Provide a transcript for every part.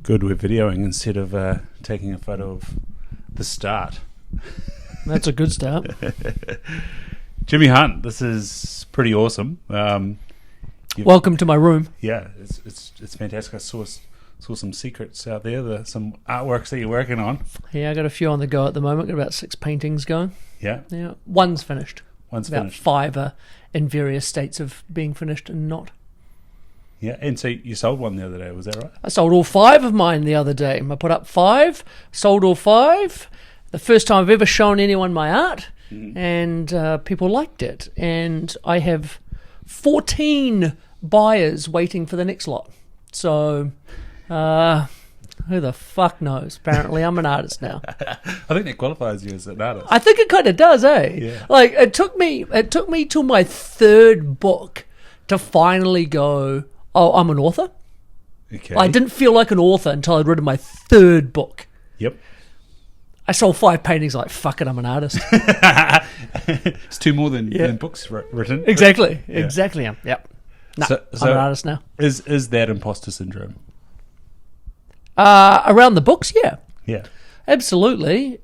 Good, we're videoing instead of taking a photo of the start. That's a good start. Jimmy Hunt, this is pretty awesome. Welcome to my room. Yeah, it's fantastic. I saw some secrets out there, some artworks that you're working on. Yeah, I got a few on the go at the moment. Got about 6 paintings going. Yeah? Yeah, one's finished. About finished. 5 are in various states of being finished and not. Yeah, and so you sold one the other day, was that right? I sold all 5 of mine the other day. I put up 5, sold all 5. The first time I've ever shown anyone my art, and people liked it. And I have 14 buyers waiting for the next lot. So, who the fuck knows? Apparently, I'm an artist now. I think that qualifies you as an artist. I think it kind of does, eh? Yeah. Like it took me till my 3rd book to finally go, oh, I'm an author. Okay. I didn't feel like an author until I'd written my 3rd book. Yep. I sold 5 paintings. Like, fuck it, I'm an artist. It's 2 more than books written. Exactly. Yeah. Exactly. Yep. No, So I'm an artist now. Is that imposter syndrome? Around the books, yeah. Yeah. Absolutely.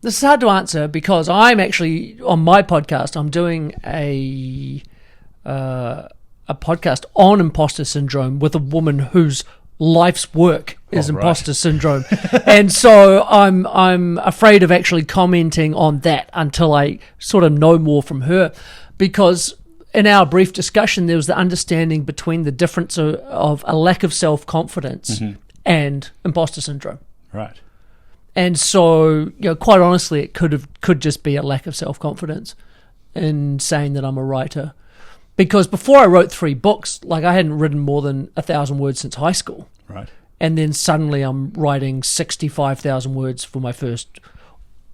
This is hard to answer because I'm actually, on my podcast, I'm doing a podcast on imposter syndrome with a woman whose life's work is imposter syndrome. And so I'm afraid of actually commenting on that until I sort of know more from her, because in our brief discussion there was the understanding between the difference of a lack of self-confidence and imposter syndrome. Right. And so, quite honestly, it could just be a lack of self-confidence in saying that I'm a writer. Because before I wrote 3 books, like I hadn't written more than 1,000 words since high school. Right. And then suddenly I'm writing 65,000 words for my first,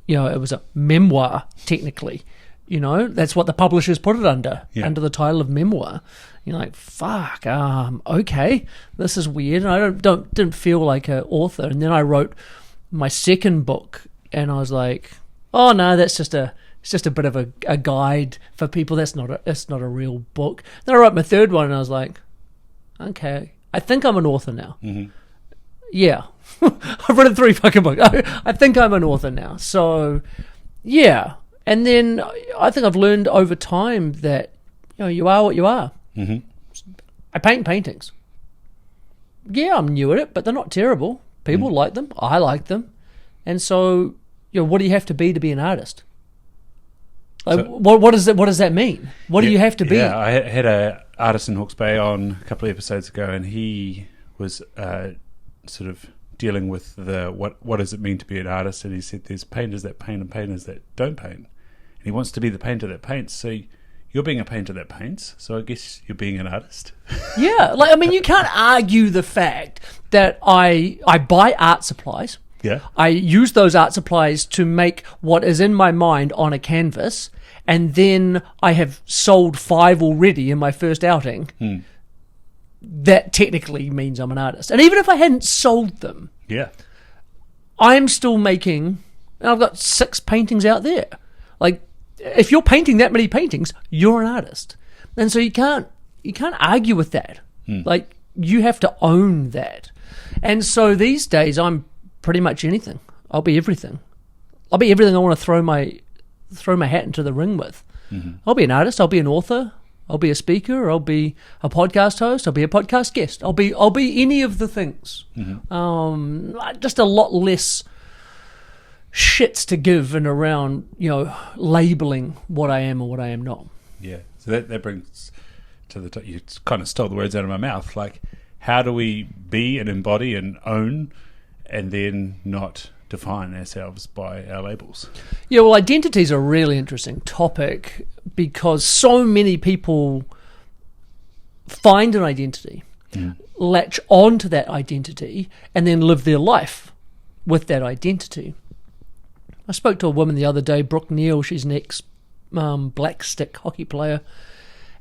it was a memoir, technically. That's what the publishers put it under the title of memoir. You're like, fuck, okay, this is weird. And I didn't feel like an author. And then I wrote my 2nd book, and I was like, oh no, it's just a bit of a guide for people. That's not a real book. Then I wrote my 3rd one, and I was like, okay, I think I'm an author now. Mm-hmm. Yeah, I've written 3 fucking books. I think I'm an author now. So yeah, and then I think I've learned over time that you are what you are. Mm-hmm. I paint paintings. Yeah, I'm new at it, but they're not terrible. People like them. I like them. And so, what do you have to be an artist? Like, so, what does that mean? What do you have to be? Yeah, I had an artist in Hawke's Bay on a couple of episodes ago, and he was sort of dealing with what does it mean to be an artist, and he said there's painters that paint and painters that don't paint. And he wants to be the painter that paints. So you're being a painter that paints, so I guess you're being an artist. Yeah, you can't argue the fact that I buy art supplies. Yeah. I use those art supplies to make what is in my mind on a canvas, and then I have sold 5 already in my first outing. That technically means I'm an artist. And even if I hadn't sold them, I'm still making, and I've got 6 paintings out there. Like, if you're painting that many paintings, you're an artist. And so you can't argue with that. Like, you have to own that. And so these days I'm pretty much anything. I'll be everything. I'll be everything I want to throw my hat into the ring with. Mm-hmm. I'll be an artist, I'll be an author, I'll be a speaker, I'll be a podcast host, I'll be a podcast guest. I'll be any of the things. Mm-hmm. Just a lot less shits to give and around, labeling what I am or what I am not. Yeah. So that brings to the you kind of stole the words out of my mouth. Like, how do we be and embody and own and then not define ourselves by our labels? Yeah, well, identity is a really interesting topic because so many people find an identity, latch on to that identity, and then live their life with that identity. I spoke to a woman the other day, Brooke Neal, she's an ex-black stick hockey player,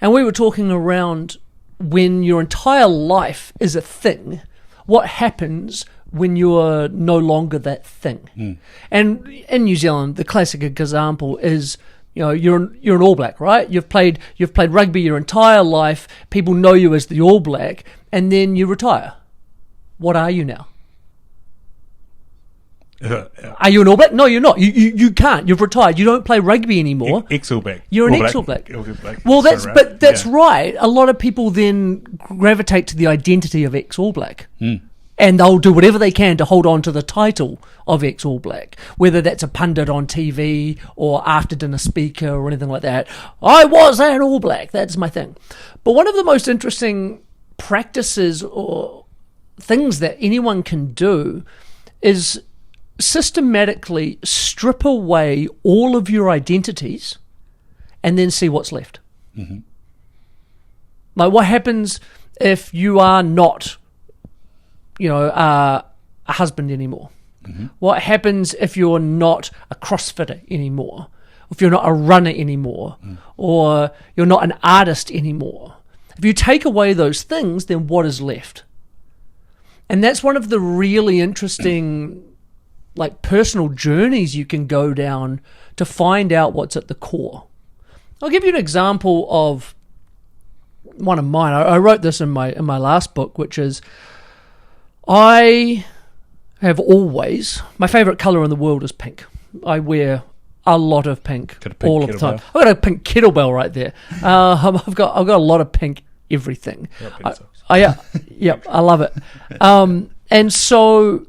and we were talking around when your entire life is a thing, what happens when you're no longer that thing. And in New Zealand, the classic example is you're an All Black, right? You've played rugby your entire life. People know you as the All Black, and then you retire. What are you now? Are you an All Black? No, you're not. You can't. You've retired. You don't play rugby anymore. Ex-All Black. You're an ex-All Black. Well, that's right. A lot of people then gravitate to the identity of ex-All Black. And they'll do whatever they can to hold on to the title of ex-All Black, whether that's a pundit on TV or after-dinner speaker or anything like that. I was an All Black. That's my thing. But one of the most interesting practices or things that anyone can do is systematically strip away all of your identities and then see what's left. Like, what happens if you are not a husband anymore? What happens if you're not a CrossFitter anymore? If you're not a runner anymore? Or you're not an artist anymore? If you take away those things, then what is left? And that's one of the really interesting personal journeys you can go down to find out what's at the core. I'll give you an example of one of mine. I wrote this in my last book, which is, I have always, my favourite colour in the world is pink. I wear a lot of pink all of the time. I've got a pink kettlebell right there. I've got a lot of pink everything. I love it. And so,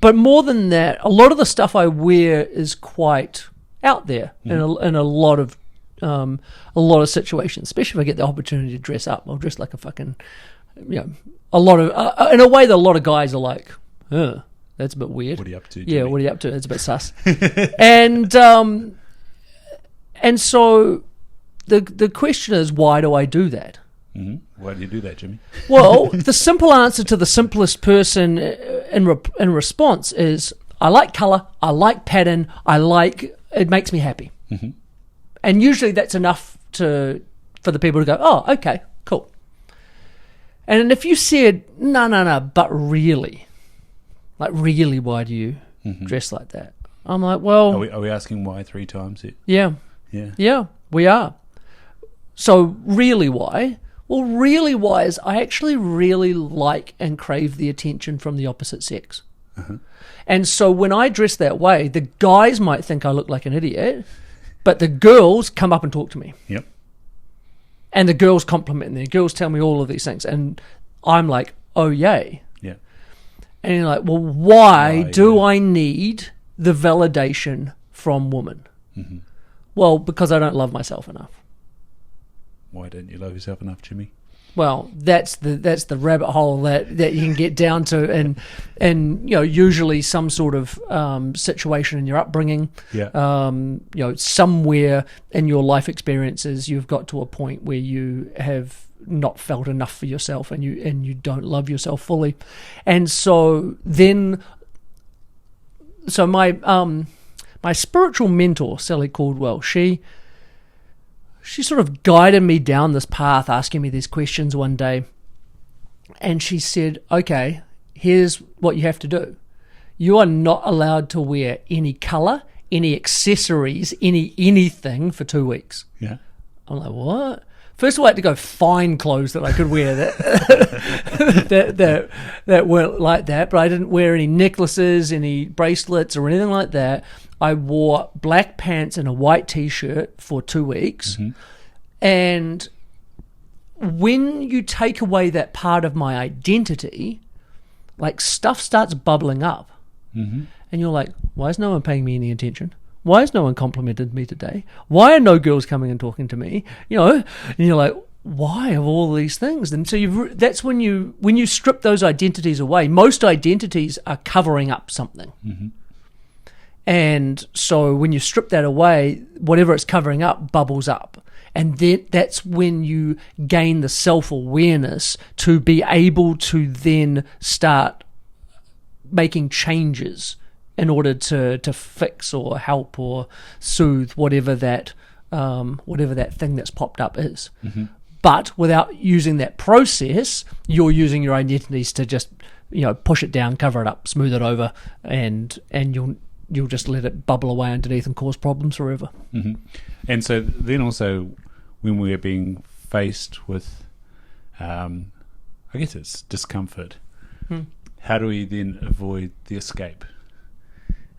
but more than that, a lot of the stuff I wear is quite out there in a lot of situations. Especially if I get the opportunity to dress up, I'll dress like a fucking, a lot of in a way that a lot of guys are like, that's a bit weird. What are you up to, Jimmy? Yeah, what are you up to? It's a bit sus. And so the question is, why do I do that? Why do you do that, Jimmy? Well, the simple answer to the simplest person in response is, I like colour, I like pattern, it makes me happy. And usually that's enough for the people to go, oh, okay, cool. And if you said, no, but really, why do you dress like that? I'm like, well... Are we asking why 3 times? Yeah, we are. So really why? Well, really why is I actually really like and crave the attention from the opposite sex. And so when I dress that way, the guys might think I look like an idiot, but the girls come up and talk to me. Yep. And the girls compliment me. The girls tell me all of these things. And I'm like, oh, yay. Yeah. And you're like, well, why do I need the validation from women? Well, because I don't love myself enough. Why don't you love yourself enough, Jimmy? Well, that's the rabbit hole that you can get down to, and usually some sort of situation in your upbringing. Yeah. Somewhere in your life experiences, you've got to a point where you have not felt enough for yourself, and you don't love yourself fully, and so my spiritual mentor, Sally Caldwell, she sort of guided me down this path, asking me these questions one day. And she said, okay, here's what you have to do. You are not allowed to wear any colour, any accessories, anything for 2 weeks. Yeah. I'm like, what? First of all, I had to go find clothes that I could wear that weren't like that. But I didn't wear any necklaces, any bracelets or anything like that. I wore black pants and a white T-shirt for 2 weeks. And when you take away that part of my identity, stuff starts bubbling up. And you're like, why is no one paying me any attention? Why has no one complimented me today? Why are no girls coming and talking to me? And you're like, why of all these things? And so that's when you strip those identities away. Most identities are covering up something. And so when you strip that away, whatever it's covering up bubbles up. And then that's when you gain the self-awareness to be able to then start making changes in order to fix or help or soothe whatever that thing that's popped up is. But without using that process, you're using your identities to just push it down, cover it up, smooth it over, and you'll just let it bubble away underneath and cause problems forever. Mm-hmm. And so then also when we're being faced with, I guess it's discomfort, how do we then avoid the escape?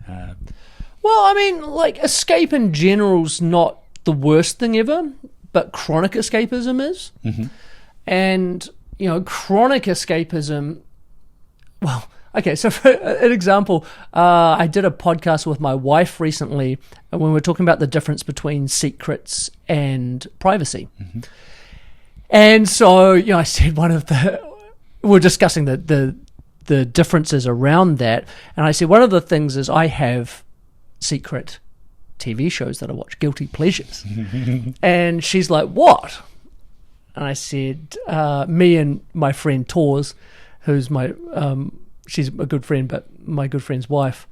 Well, I mean, like, escape in general's not the worst thing ever, but chronic escapism is. Mm-hmm. And, chronic escapism, well, okay, so for an example, I did a podcast with my wife recently when we were talking about the difference between secrets and privacy. Mm-hmm. And so, I said we're discussing the differences around that, and I said one of the things is I have secret TV shows that I watch, guilty pleasures. And she's like, what? And I said, me and my friend Tors, who's she's a good friend, but my good friend's wife,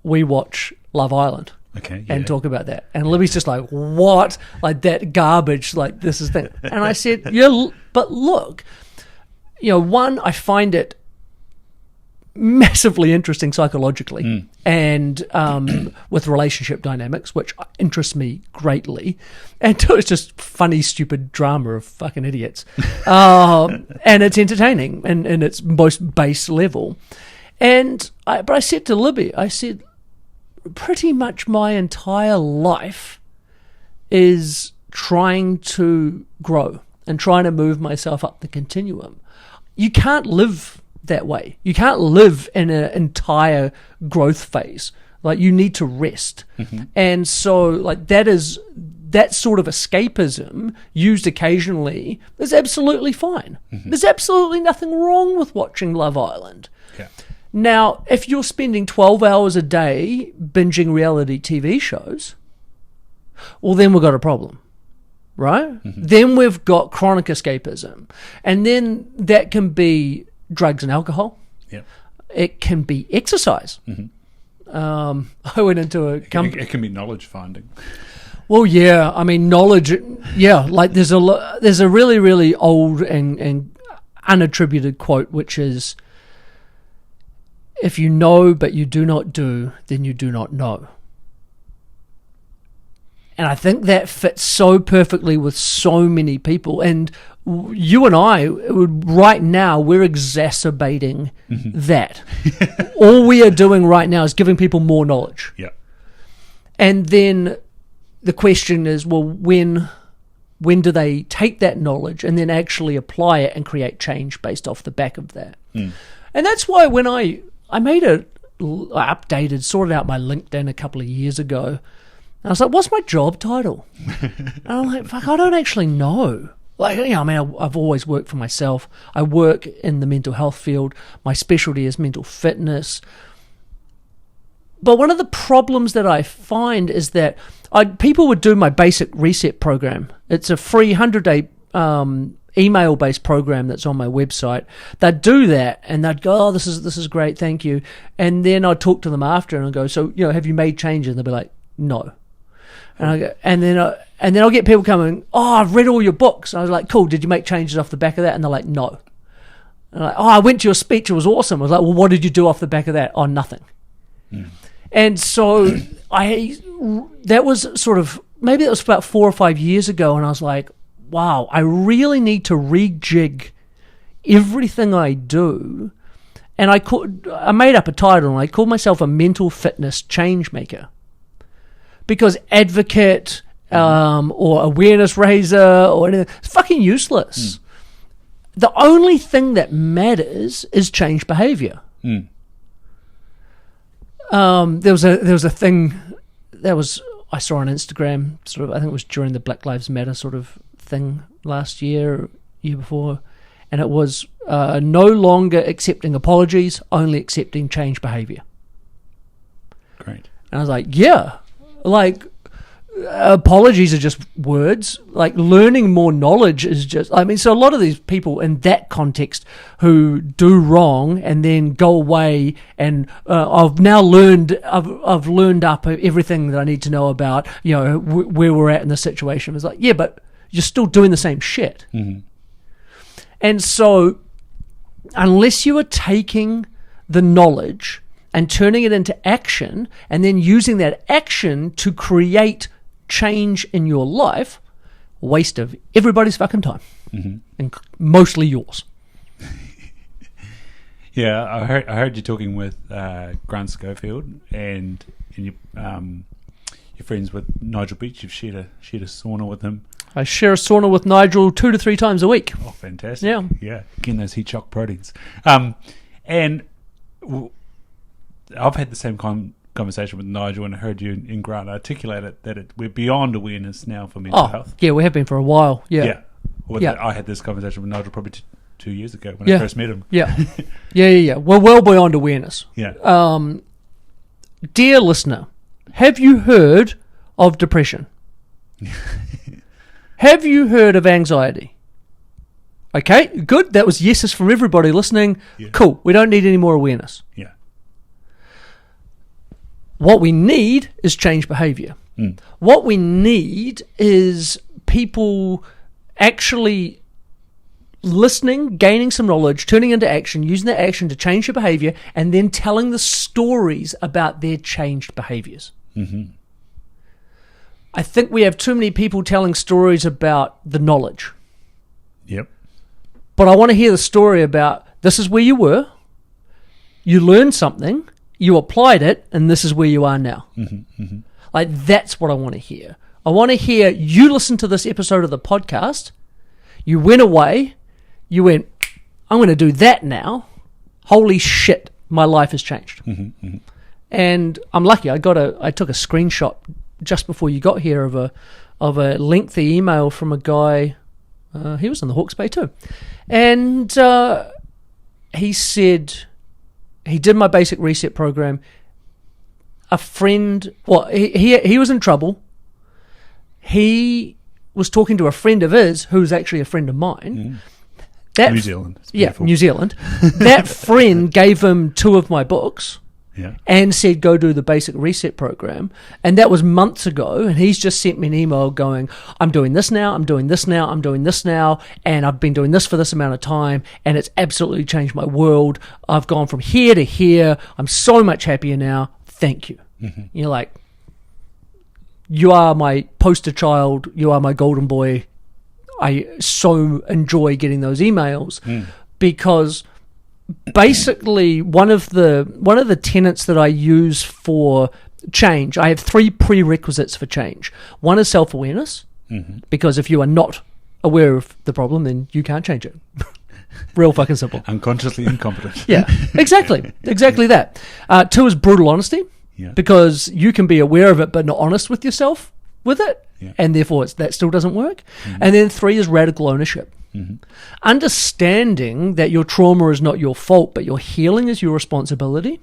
we watch Love Island. Okay, yeah. And talk about that. And Libby's just like, what? Like, that garbage, like, this is thing. And I said, yeah, but look, one, I find it massively interesting psychologically and with relationship dynamics, which interests me greatly. And two, it's just funny, stupid drama of fucking idiots. And it's entertaining in its most base level. But I said to Libby, pretty much my entire life is trying to grow and trying to move myself up the continuum. You can't live that way. You can't live in an entire growth phase. Like, you need to rest. Mm-hmm. And so, like, that sort of escapism used occasionally is absolutely fine. Mm-hmm. There's absolutely nothing wrong with watching Love Island. Yeah. Now, if you're spending 12 hours a day binging reality TV shows, well, then we've got a problem, right? Mm-hmm. Then we've got chronic escapism. And then that can be drugs and alcohol. Yep. It can be exercise. Mm-hmm. I went into a company. It can be knowledge finding. Well, yeah. I mean, knowledge. Yeah, like there's a really, really old and unattributed quote, which is, "If you know but you do not do, then you do not know." And I think that fits so perfectly with so many people. And you and I, right now, we're exacerbating that. All we are doing right now is giving people more knowledge. Yeah. And then the question is, well, when do they take that knowledge and then actually apply it and create change based off the back of that? And that's why when I sorted out my LinkedIn a couple of years ago, and I was like, what's my job title? And I'm like, fuck, I don't actually know. Like, I've always worked for myself. I work in the mental health field. My specialty is mental fitness. But one of the problems that I find is that people would do my basic reset program. It's a free 100-day email-based program that's on my website. They'd do that, and they'd go, "Oh, this is great, thank you." And then I'd talk to them after, and I'd go, "So, have you made changes?" And they'd be like, "No." And I go, and then I'll get people coming, "Oh, I've read all your books." And I was like, "Cool, did you make changes off the back of that?" And they're like, "No." And I'm like, "Oh, I went to your speech, it was awesome." I was like, "Well, what did you do off the back of that?" "Oh, nothing." And so that was sort of, maybe that was about 4 or 5 years ago, and I was like, wow, I really need to rejig everything I do. And I made up a title, and I called myself a mental fitness change maker. Because advocate or awareness raiser or anything, it's fucking useless. The only thing that matters is change behavior. There was a thing that I saw on Instagram, sort of, I think it was during the Black Lives Matter sort of thing last year before, and it was no longer accepting apologies, only accepting change behavior. Great. And I was like, yeah, like apologies are just words. Like, learning more knowledge is just, so a lot of these people in that context who do wrong and then go away and I've learned up everything that I need to know about, where we're at in the situation. It's like, yeah, but you're still doing the same shit. Mm-hmm. And so unless you are taking the knowledge and turning it into action, and then using that action to create change in your life, waste of everybody's fucking time, and mostly yours. Yeah, I heard you talking with Grant Schofield and your friends with Nigel Beach. You've shared a sauna with him. I share a sauna with Nigel 2 to 3 times a week. Oh, fantastic! Yeah. Getting those heat shock proteins. And I've had the same conversation with Nigel, and I heard you and Grant articulate it that we're beyond awearness now for mental health. Yeah, we have been for a while. Yeah. I had this conversation with Nigel probably 2 years ago when I first met him. Yeah. We're well beyond awareness. Yeah. Dear listener, have you heard of depression? Have you heard of anxiety? Okay, good. That was yeses from everybody listening. Yeah. Cool. We don't need any more awareness. Yeah. What we need is change behavior. What we need is people actually listening, gaining some knowledge, turning into action, using that action to change their behavior, and then telling the stories about their changed behaviors. Mm-hmm. I think we have too many people telling stories about the knowledge. Yep. But I want to hear the story about this is where you were, you learned something, you applied it, and this is where you are now. Mm-hmm, mm-hmm. Like, that's what I want to hear. I want to hear you listen to this episode of the podcast, you went away, you went, I'm going to do that now. Holy shit, my life has changed. Mm-hmm, mm-hmm. And I'm lucky. I took a screenshot just before you got here of a lengthy email from a guy. He was in the Hawke's Bay too, and he said he did my basic reset program. A friend, he was in trouble. He was talking to a friend of his who's actually a friend of mine. New Zealand. New Zealand. That friend gave him 2 of my books. Yeah. And said, go do the basic reset program. And that was months ago. And he's just sent me an email going, I'm doing this now, I'm doing this now, I'm doing this now. And I've been doing this for this amount of time. And it's absolutely changed my world. I've gone from here to here. I'm so much happier now. Thank you. Mm-hmm. You're like, you are my poster child. You are my golden boy. I so enjoy getting those emails because basically one of the tenets that I use for change, I have 3 prerequisites for change. One is self-awareness, because if you are not aware of the problem, then you can't change it. Real fucking simple. Unconsciously incompetent. Yeah, exactly that. 2 is brutal honesty, because you can be aware of it but not honest with yourself with it, and therefore that still doesn't work. And then 3 is radical ownership. Understanding that your trauma is not your fault, but your healing is your responsibility.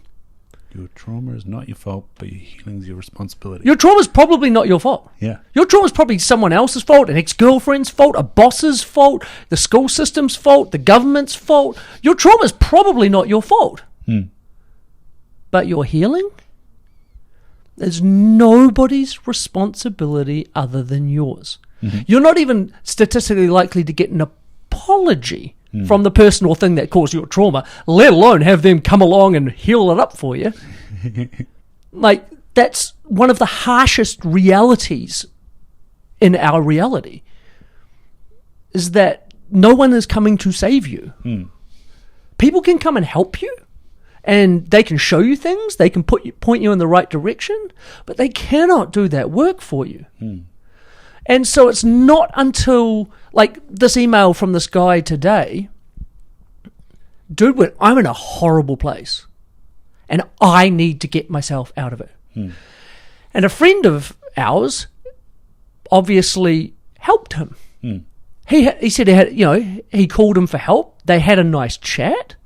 Your trauma is not your fault, but your healing is your responsibility. Your trauma is probably not your fault. Yeah. Your trauma is probably someone else's fault, an ex-girlfriend's fault, a boss's fault, the school system's fault, the government's fault. Your trauma is probably not your fault. But your healing is nobody's responsibility other than yours. You're not even statistically likely to get an apology from the person or thing that caused your trauma, let alone have them come along and heal it up for you. Like, that's one of the harshest realities in our reality, is that no one is coming to save you. People can come and help you, and they can show you things, they can point you in the right direction, but they cannot do that work for you. And so it's not until, like, this email from this guy today, dude went, I'm in a horrible place, and I need to get myself out of it. And a friend of ours obviously helped him. He said he called him for help. They had a nice chat,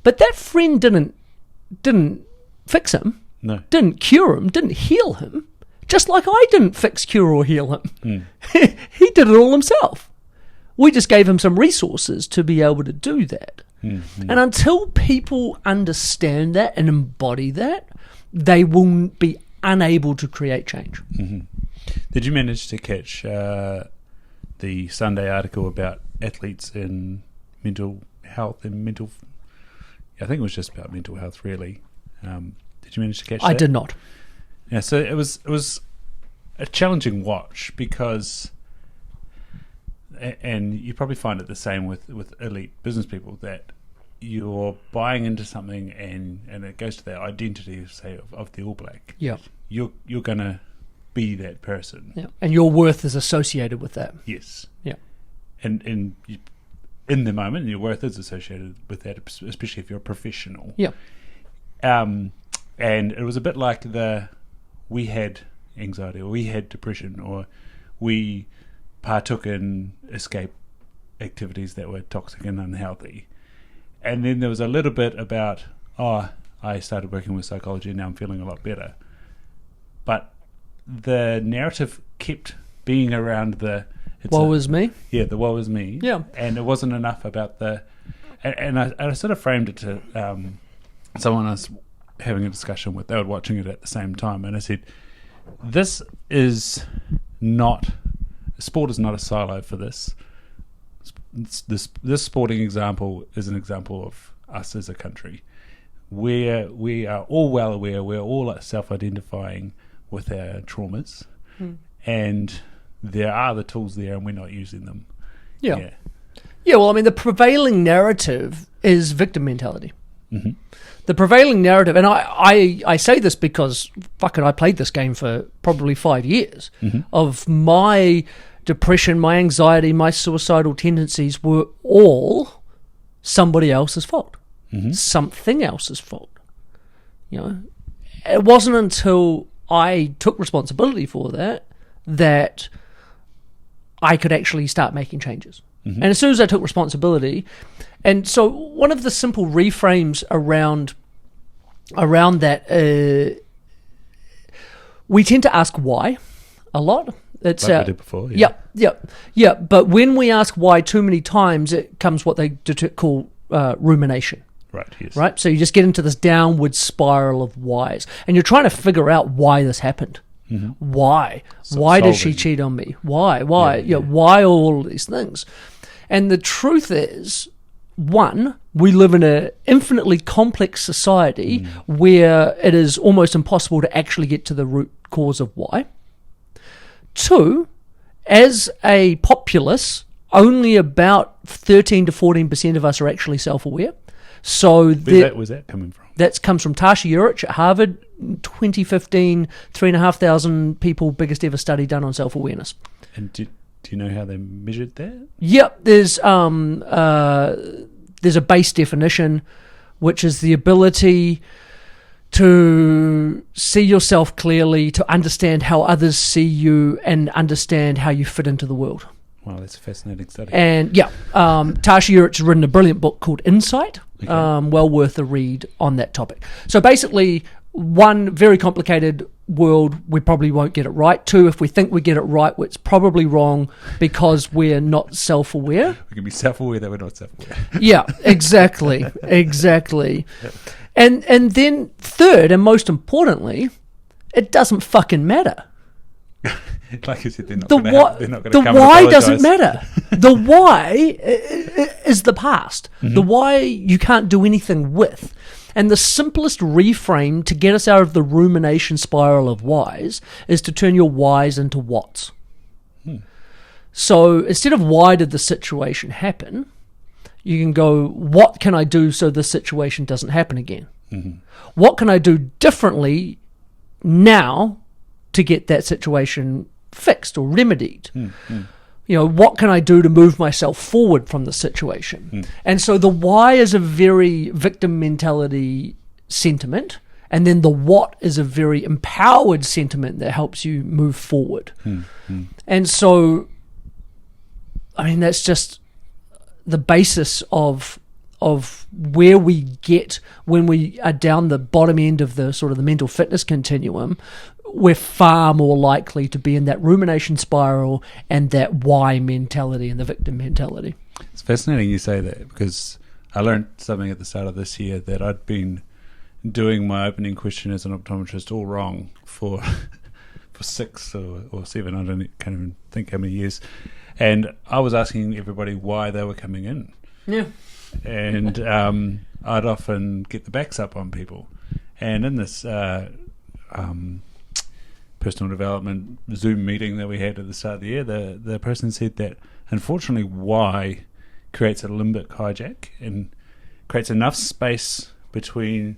but that friend didn't fix him, didn't cure him, didn't heal him. Just like I didn't fix, cure, or heal him. He did it all himself. We just gave him some resources to be able to do that. And until people understand that and embody that, they will be unable to create change. Did you manage to catch the Sunday article about athletes in mental health and I think it was just about mental health, really. Did you manage to catch that? I did not. Yeah, so it was a challenging watch because, and you probably find it the same with elite business people, that you're buying into something and it goes to that identity, say, of the All Black. Yeah. You're going to be that person. Yeah. And your worth is associated with that. Yes. Yeah. And you, in the moment, your worth is associated with that, especially if you're a professional. Yeah. And it was a bit like we had anxiety, or we had depression, or we partook in escape activities that were toxic and unhealthy. And then there was a little bit about, I started working with psychology and now I'm feeling a lot better. But the narrative kept being around woe is me? Yeah, the woe is me. Yeah. And it wasn't enough about and I sort of framed it to someone I was having a discussion with. They were watching it at the same time, and I said, this is not, sport is not a silo for this. This sporting example is an example of us as a country, where we are all well aware, we're all self-identifying with our traumas, and there are the tools there and we're not using them. Yeah, well, I mean, the prevailing narrative is victim mentality. Mm-hmm. The prevailing narrative, and I say this because, fuck it, I played this game for probably 5 years, of my depression, my anxiety, my suicidal tendencies were all somebody else's fault. Something else's fault. It wasn't until I took responsibility for that I could actually start making changes. And as soon as I took responsibility, and so one of the simple reframes around that, we tend to ask why a lot. It's like we did before. Yeah. But when we ask why too many times, it comes what they call rumination. Right, yes. Right? So you just get into this downward spiral of whys. And you're trying to figure out why this happened. Why? Why did she cheat on me? Why? Why all these things? And the truth is, one, we live in an infinitely complex society where it is almost impossible to actually get to the root cause of why. Two, as a populace, only about 13 to 14% of us are actually self-aware. So where's that coming from? That comes from Tasha Eurich at Harvard, 2015, 3,500 people, biggest ever study done on self-awareness. And do you know how they measured that? Yep, there's a base definition, which is the ability to see yourself clearly, to understand how others see you, and understand how you fit into the world. Wow, that's a fascinating study. And Tasha Eurich has written a brilliant book called Insight. Okay. Well worth a read on that topic. So basically, one, very complicated world, we probably won't get it right. Two, if we think we get it right, it's probably wrong because we're not self-aware. We can be self-aware that we're not self-aware. Yeah, exactly. And then third, and most importantly, it doesn't fucking matter. Like you said, they're not the going to come and apologise. The why doesn't matter. The why is the past. The why you can't do anything with. And the simplest reframe to get us out of the rumination spiral of whys is to turn your whys into whats. So instead of why did the situation happen, you can go, what can I do so this situation doesn't happen again? What can I do differently now to get that situation fixed or remedied? What can I do to move myself forward from the situation? And so the why is a very victim mentality sentiment, and then the what is a very empowered sentiment that helps you move forward. And so, I mean, that's just the basis of where we get when we are down the bottom end of the sort of the mental fitness continuum. We're far more likely to be in that rumination spiral and that why mentality and the victim mentality. It's fascinating you say that, because I learned something at the start of this year, that I'd been doing my opening question as an optometrist all wrong for 6 or 7, I can't even think how many years. And I was asking everybody why they were coming in. Yeah. And I'd often get the backs up on people. And in this personal development Zoom meeting that we had at the start of the year, the person said that unfortunately Y creates a limbic hijack and creates enough space between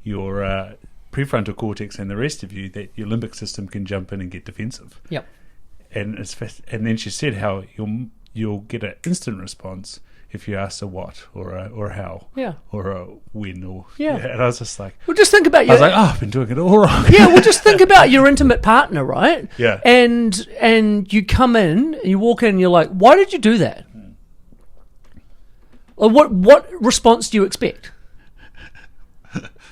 your prefrontal cortex and the rest of you that your limbic system can jump in and get defensive. Yep. And then she said how you'll get an instant response if you ask a what or a how, or a when, or And I was just like, well, just think about I was like, I've been doing it all wrong. Yeah, well, just think about your intimate partner, right? Yeah. And you come in, you walk in, and you're like, why did you do that? What response do you expect?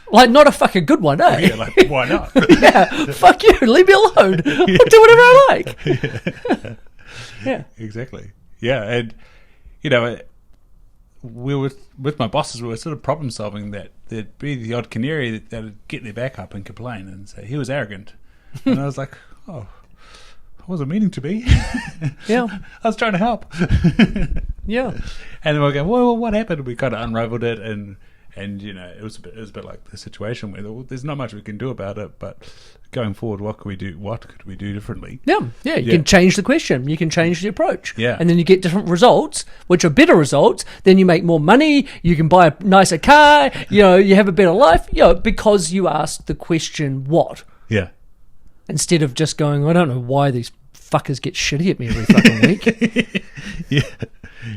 Like, not a fucking good one, eh? Yeah, like, why not? Yeah, fuck you, leave me alone. I'll do whatever I like. Yeah. Exactly. Yeah, and, we were, with my bosses, we were sort of problem solving that there'd be the odd canary that would get their back up and complain and say, he was arrogant. And I was like, I wasn't meaning to be. Yeah. I was trying to help. Yeah. And then we're going, well, what happened? We kind of unraveled it, and it was a bit like the situation where there's not much we can do about it, but going forward, what could we do differently? Yeah. You can change the question, you can change the approach, yeah, and then you get different results, which are better results. Then you make more money, you can buy a nicer car, you have a better life, because you asked the question what, instead of just going, I don't know why these fuckers get shitty at me every fucking week.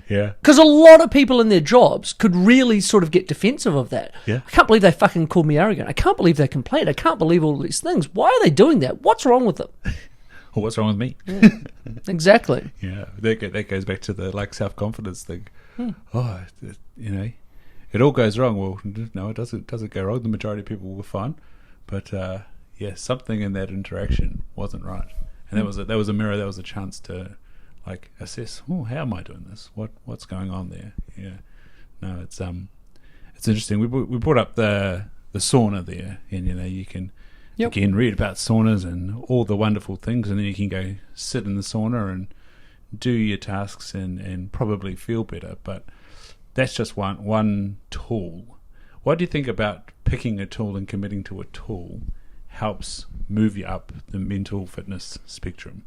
Yeah. Because a lot of people in their jobs could really sort of get defensive of that. Yeah. I can't believe they fucking called me arrogant. I can't believe they complained. I can't believe all these things. Why are they doing that? What's wrong with them? Or what's wrong with me? Yeah. Exactly. Yeah. That goes back to the self-confidence thing. Oh, it all goes wrong. Well, no, it doesn't go wrong. The majority of people were fine. But, something in that interaction wasn't right. And that was a mirror. That was a chance to assess. Oh, how am I doing this? What's going on there? Yeah. No, it's interesting. We brought up the sauna there, and you can again read about saunas and all the wonderful things, and then you can go sit in the sauna and do your tasks and probably feel better. But that's just one tool. What do you think about picking a tool and committing to a tool helps move you up the mental fitness spectrum?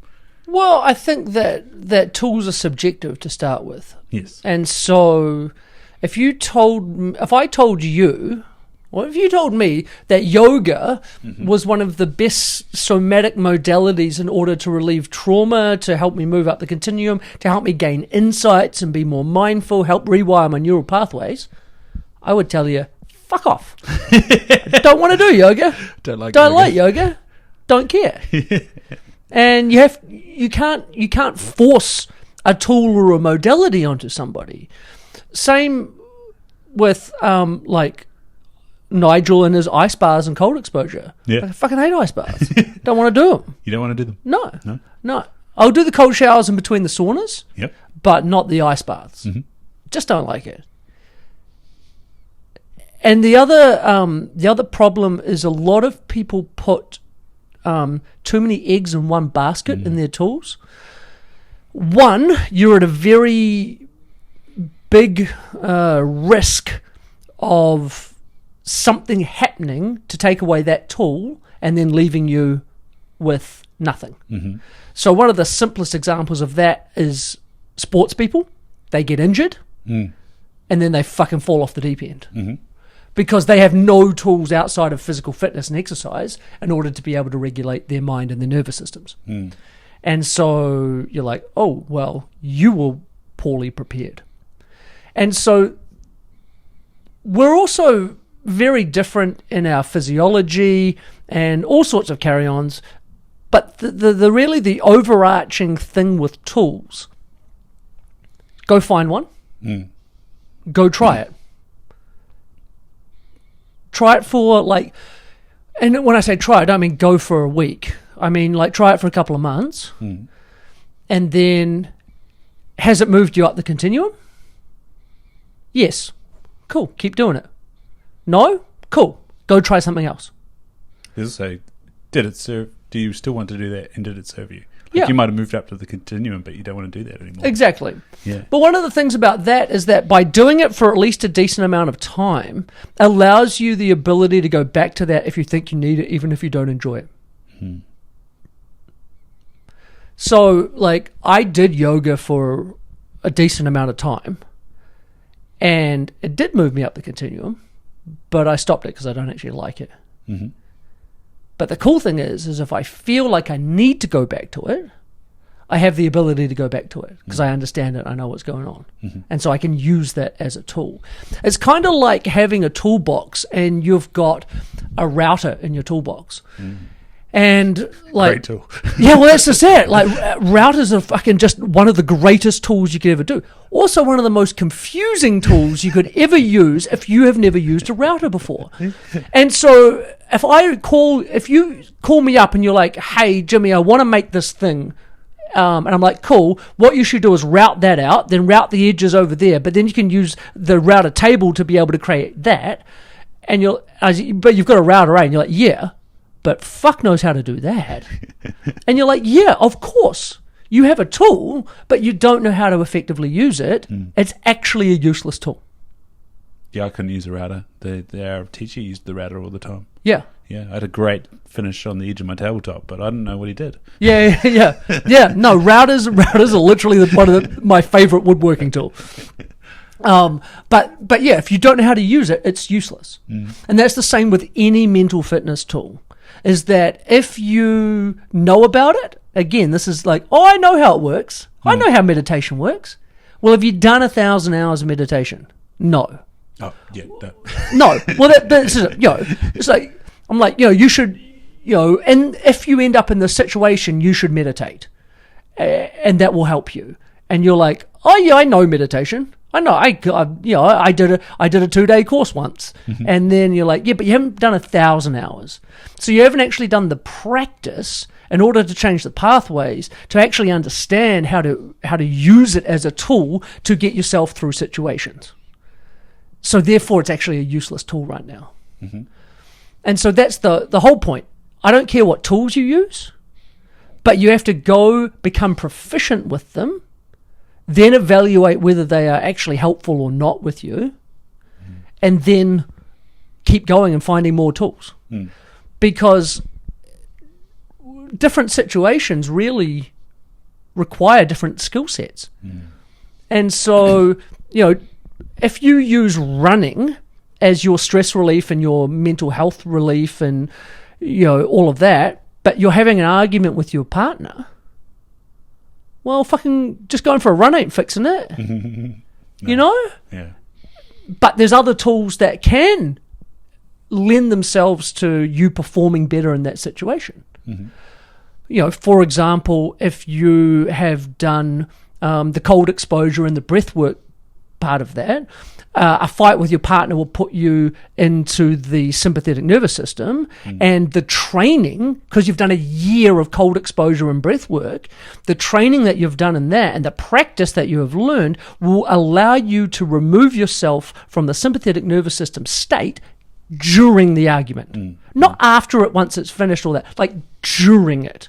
Well, I think that tools are subjective to start with. Yes. And so if I told you, or if you told me that yoga was one of the best somatic modalities in order to relieve trauma, to help me move up the continuum, to help me gain insights and be more mindful, help rewire my neural pathways, I would tell you, fuck off. I don't want to do yoga. Don't like yoga. Don't care. And you can't force a tool or a modality onto somebody. Same with Nigel and his ice bars and cold exposure. Yeah. I fucking hate ice bars. Don't want to do them. You don't want to do them? No. I'll do the cold showers in between the saunas. Yep. But not the ice baths. Mm-hmm. Just don't like it. And the other problem is a lot of people put too many eggs in one basket in their tools. One, you're at a very big risk of something happening to take away that tool and then leaving you with nothing. Mm-hmm. So one of the simplest examples of that is sports people. They get injured and then they fucking fall off the deep end. Mm-hmm. Because they have no tools outside of physical fitness and exercise in order to be able to regulate their mind and their nervous systems. And so you're like, oh, well, you were poorly prepared. And so we're also very different in our physiology and all sorts of carry-ons. But the really the overarching thing with tools, go find one, go try it. Try it for and when I say try, I don't mean go for a week. I mean try it for a couple of months. And then has it moved you up the continuum? Yes. Cool. Keep doing it. No? Cool. Go try something else. So, did it serve? Do you still want to do that? And did it serve you? Yeah. You might have moved up to the continuum, but you don't want to do that anymore. Exactly. Yeah. But one of the things about that is that by doing it for at least a decent amount of time allows you the ability to go back to that if you think you need it, even if you don't enjoy it. So, like, I did yoga for a decent amount of time, and it did move me up the continuum, but I stopped it because I don't actually like it. But the cool thing is if I feel like I need to go back to it, I have the ability to go back to it because I understand it. I know what's going on. And so I can use that as a tool. It's kind of like having a toolbox and you've got a router in your toolbox. And like, great tool. Yeah, well, that's just it. Like, routers are fucking just one of the greatest tools you could ever do. Also, one of the most confusing tools you could ever use if you have never used a router before. And so, if you call me up and you're like, "Hey, Jimmy, I want to make this thing," and I'm like, "Cool. What you should do is route that out, then route the edges over there, but then you can use the router table to be able to create that." And but you've got a router array, and you're like, "Yeah." But fuck knows how to do that. And you're like, yeah, of course. You have a tool, but you don't know how to effectively use it. It's actually a useless tool. Yeah, I couldn't use a router. Our teacher used the router all the time. Yeah. Yeah, I had a great finish on the edge of my tabletop, but I didn't know what he did. Yeah. No, routers are literally one of my favorite woodworking tool. But yeah, if you don't know how to use it, it's useless. And that's the same with any mental fitness tool. Is that if you know about it, again, this is like, I know how it works. I know how meditation works. Well, have you done 1,000 hours of meditation? No. Oh, yeah. No. Well, that's it. It's like, I'm like, you should, and if you end up in this situation, you should meditate. And that will help you. And you're like, oh, yeah, I know meditation. I know, I did a 2-day course once, and then you're like, yeah, but you haven't done 1,000 hours, so you haven't actually done the practice in order to change the pathways to actually understand how to use it as a tool to get yourself through situations. So therefore, it's actually a useless tool right now. And so that's the whole point. I don't care what tools you use, but you have to go become proficient with them. Then evaluate whether they are actually helpful or not with you, and then keep going and finding more tools. Because different situations really require different skill sets. And so, if you use running as your stress relief and your mental health relief and, all of that, but you're having an argument with your partner, well, fucking just going for a run ain't fixing it. Yeah. But there's other tools that can lend themselves to you performing better in that situation. For example, if you have done the cold exposure and the breath work part of that, a fight with your partner will put you into the sympathetic nervous system, and the training, because you've done a year of cold exposure and breath work, the training that you've done in that and the practice that you have learned will allow you to remove yourself from the sympathetic nervous system state during the argument. Not after it, once it's finished, all that, like during it.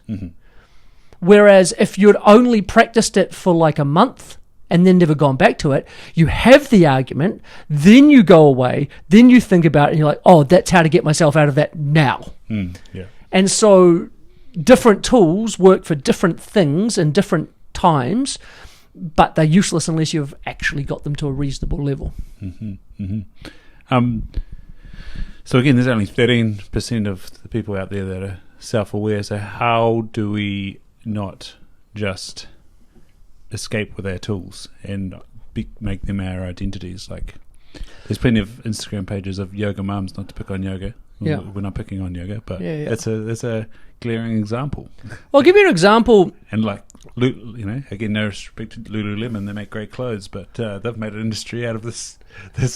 Whereas if you'd only practiced it for like a month and then never gone back to it, you have the argument, then you go away, then you think about it, and you're like, oh, that's how to get myself out of that now. Yeah. And so different tools work for different things in different times, but they're useless unless you've actually got them to a reasonable level. So again, there's only 13% of the people out there that are self-aware, so how do we not just escape with our tools and make them our identities? Like, there's plenty of Instagram pages of yoga mums, not to pick on yoga. Yeah. We're not picking on yoga, but Yeah. it's a glaring example. I'll give you an example. And like, again, no respect to Lululemon, they make great clothes, but they've made an industry out of this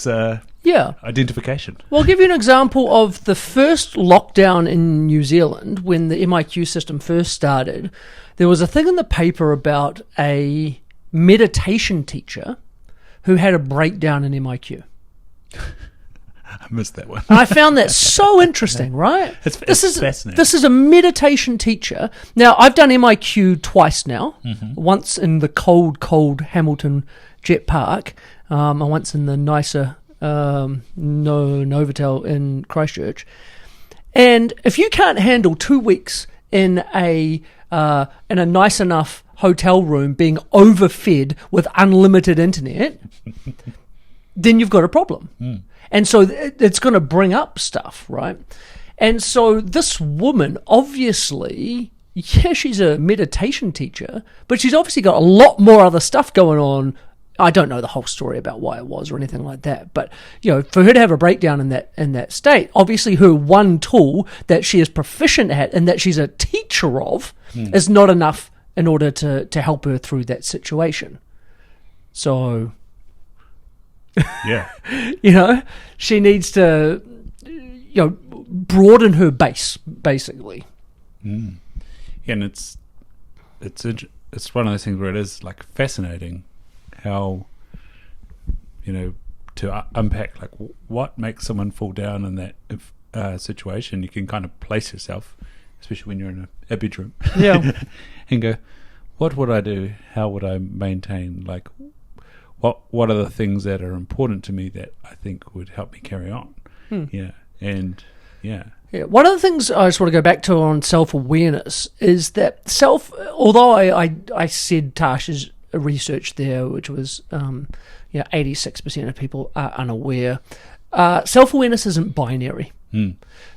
identification. Well, I'll give you an example of the first lockdown in New Zealand when the MIQ system first started. There was a thing in the paper about a meditation teacher who had a breakdown in MIQ. I missed that one. And I found that so interesting, right? It's fascinating. This is a meditation teacher. Now, I've done MIQ twice now. Once in the cold Hamilton Jet Park, and once in the nicer Novotel in Christchurch. And if you can't handle 2 weeks in a nice enough hotel room being overfed with unlimited internet, then you've got a problem. And so it's going to bring up stuff, right? And so this woman, obviously, yeah, she's a meditation teacher, but she's obviously got a lot more other stuff going on. I don't know the whole story about why it was or anything like that, but for her to have a breakdown in that state, obviously her one tool that she is proficient at and that she's a teacher of is not enough in order to help her through that situation. So, yeah, she needs to broaden her base, basically. Yeah, and it's one of those things where it is like fascinating how to unpack like what makes someone fall down in that situation. You can kind of place yourself, especially when you're in a bedroom, and go, what would I do? How would I maintain? Like, what are the things that are important to me that I think would help me carry on? Yeah, one of the things I just want to go back to on self-awareness is that although I said Tasha's research there, which was 86% of people are unaware, self-awareness isn't binary.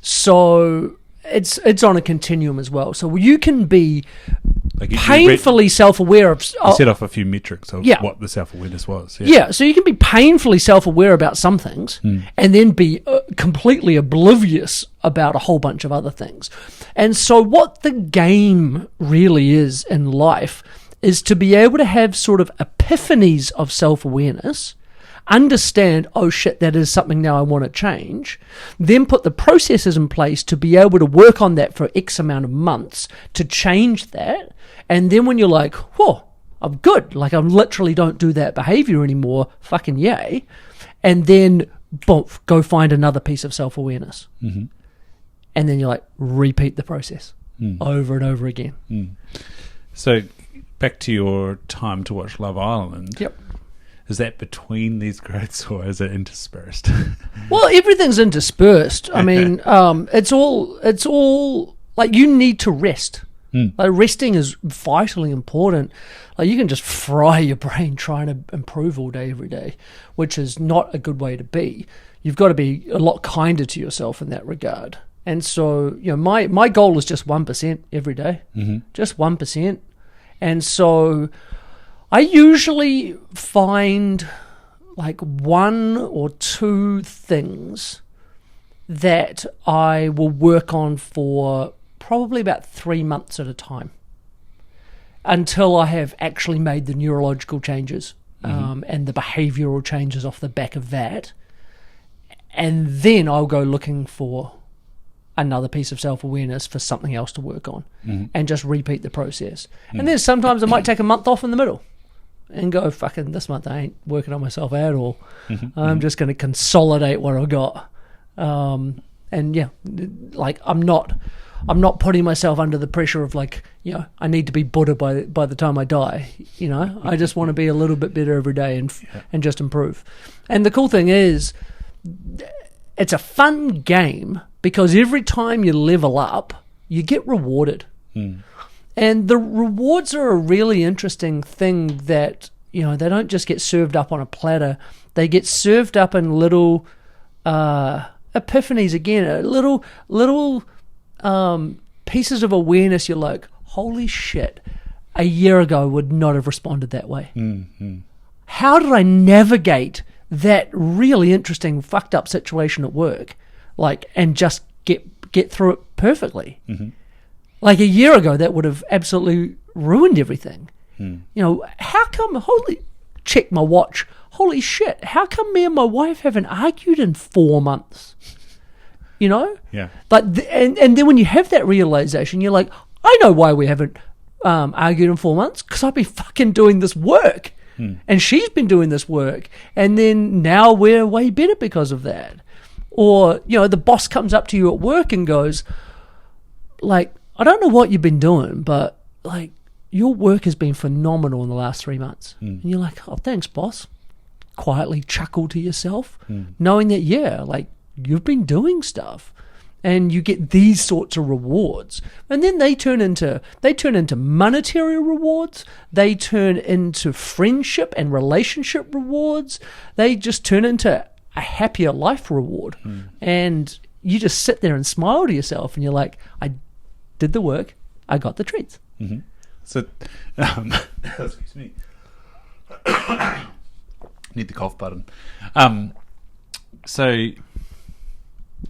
So it's on a continuum as well. So you can be painfully self-aware of... You set off a few metrics of what the self-awareness was. Yeah, so you can be painfully self-aware about some things and then be completely oblivious about a whole bunch of other things. And so what the game really is in life is to be able to have sort of epiphanies of self-awareness, understand, oh shit, that is something now I want to change, then put the processes in place to be able to work on that for X amount of months to change that. And then when you're like, whoa, I'm good, like I literally don't do that behavior anymore, fucking yay. And then, boom, go find another piece of self-awareness. And then you're like, repeat the process over and over again. So back to your time to watch Love Island. Yep. Is that between these growths or is it interspersed? Well, everything's interspersed. I mean, it's all like you need to rest. Like resting is vitally important. Like you can just fry your brain trying to improve all day, every day, which is not a good way to be. You've got to be a lot kinder to yourself in that regard. And so, my goal is just 1% every day, just 1%. And so I usually find like 1 or 2 things that I will work on for probably about 3 months at a time until I have actually made the neurological changes and the behavioral changes off the back of that. And then I'll go looking for another piece of self-awareness for something else to work on and just repeat the process. And then sometimes I might take a month off in the middle and go, fucking this month I ain't working on myself at all. I'm just going to consolidate what I got. And yeah, like I'm not putting myself under the pressure of like, I need to be Buddha by the time I die. I just want to be a little bit better every day and just improve. And the cool thing is, it's a fun game because every time you level up, you get rewarded. And the rewards are a really interesting thing that, they don't just get served up on a platter. They get served up in little epiphanies again, little pieces of awareness. You're like, holy shit, a year ago I would not have responded that way. How did I navigate that really interesting fucked up situation at work, and just get through it perfectly? Like a year ago, that would have absolutely ruined everything. How come, check my watch, holy shit, how come me and my wife haven't argued in 4 months? Yeah. Like, and then when you have that realization, you're like, I know why we haven't argued in 4 months, because I've been fucking doing this work. And she's been doing this work. And then now we're way better because of that. Or, the boss comes up to you at work and goes, like, I don't know what you've been doing, but, like, your work has been phenomenal in the last 3 months. And you're like, oh, thanks, boss. Quietly chuckle to yourself, knowing that, like, you've been doing stuff. And you get these sorts of rewards. And then they turn into monetary rewards. They turn into friendship and relationship rewards. They just turn into a happier life reward. And you just sit there and smile to yourself and you're like, I did the work, I got the treats. So, excuse me. Need the cough button. So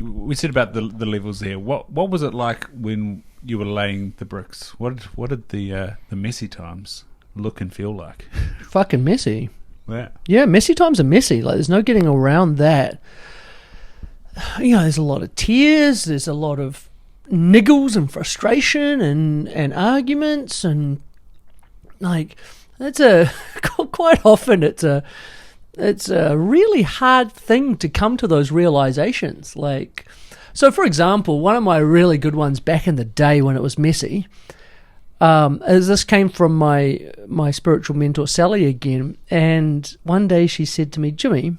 we said about the levels there. What was it like when you were laying the bricks? What did the messy times look and feel like? Fucking messy. Yeah, messy times are messy. Like, there's no getting around that. There's a lot of tears. There's a lot of niggles and frustration and arguments, and like quite often it's a really hard thing to come to those realizations. Like, so for example, one of my really good ones back in the day when it was messy, as this came from my spiritual mentor Sally again, and one day she said to me, Jimmy,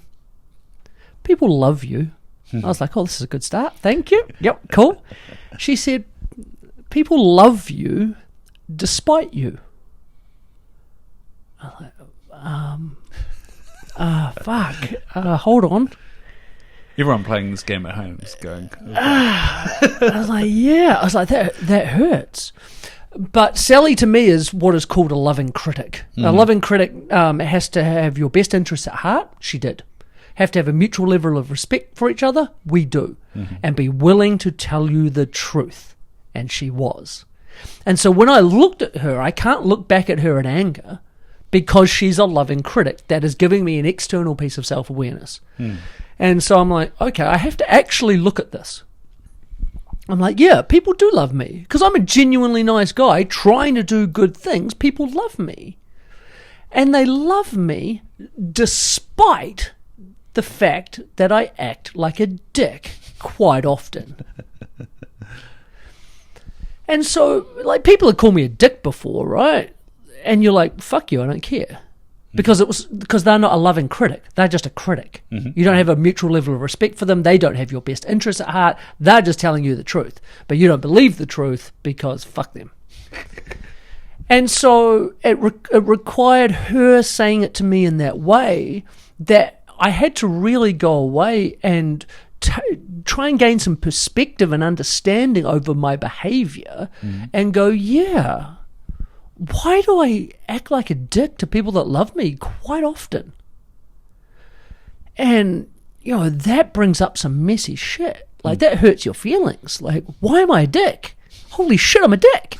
people love you. I was like, oh, this is a good start. Thank you. Yep, cool. She said, people love you despite you. I was like, fuck. Hold on. Everyone playing this game at home is going. I was like, yeah. I was like, that hurts. But Sally, to me, is what is called a loving critic. A loving critic has to have your best interests at heart. She did. Have to have a mutual level of respect for each other. We do. And be willing to tell you the truth. And she was. And so when I looked at her, I can't look back at her in anger, because she's a loving critic that is giving me an external piece of self-awareness. And so I'm like, okay, I have to actually look at this. I'm like, yeah, people do love me because I'm a genuinely nice guy trying to do good things. People love me. And they love me despite the fact that I act like a dick quite often. And so, like, people have called me a dick before, right? And you're like, fuck you, I don't care. Because they're not a loving critic. They're just a critic. You don't have a mutual level of respect for them. They don't have your best interests at heart. They're just telling you the truth. But you don't believe the truth because fuck them. And so it required her saying it to me in that way that I had to really go away and try and gain some perspective and understanding over my behavior and go, yeah, why do I act like a dick to people that love me quite often? And, that brings up some messy shit. Like, that hurts your feelings. Like, why am I a dick? Holy shit, I'm a dick.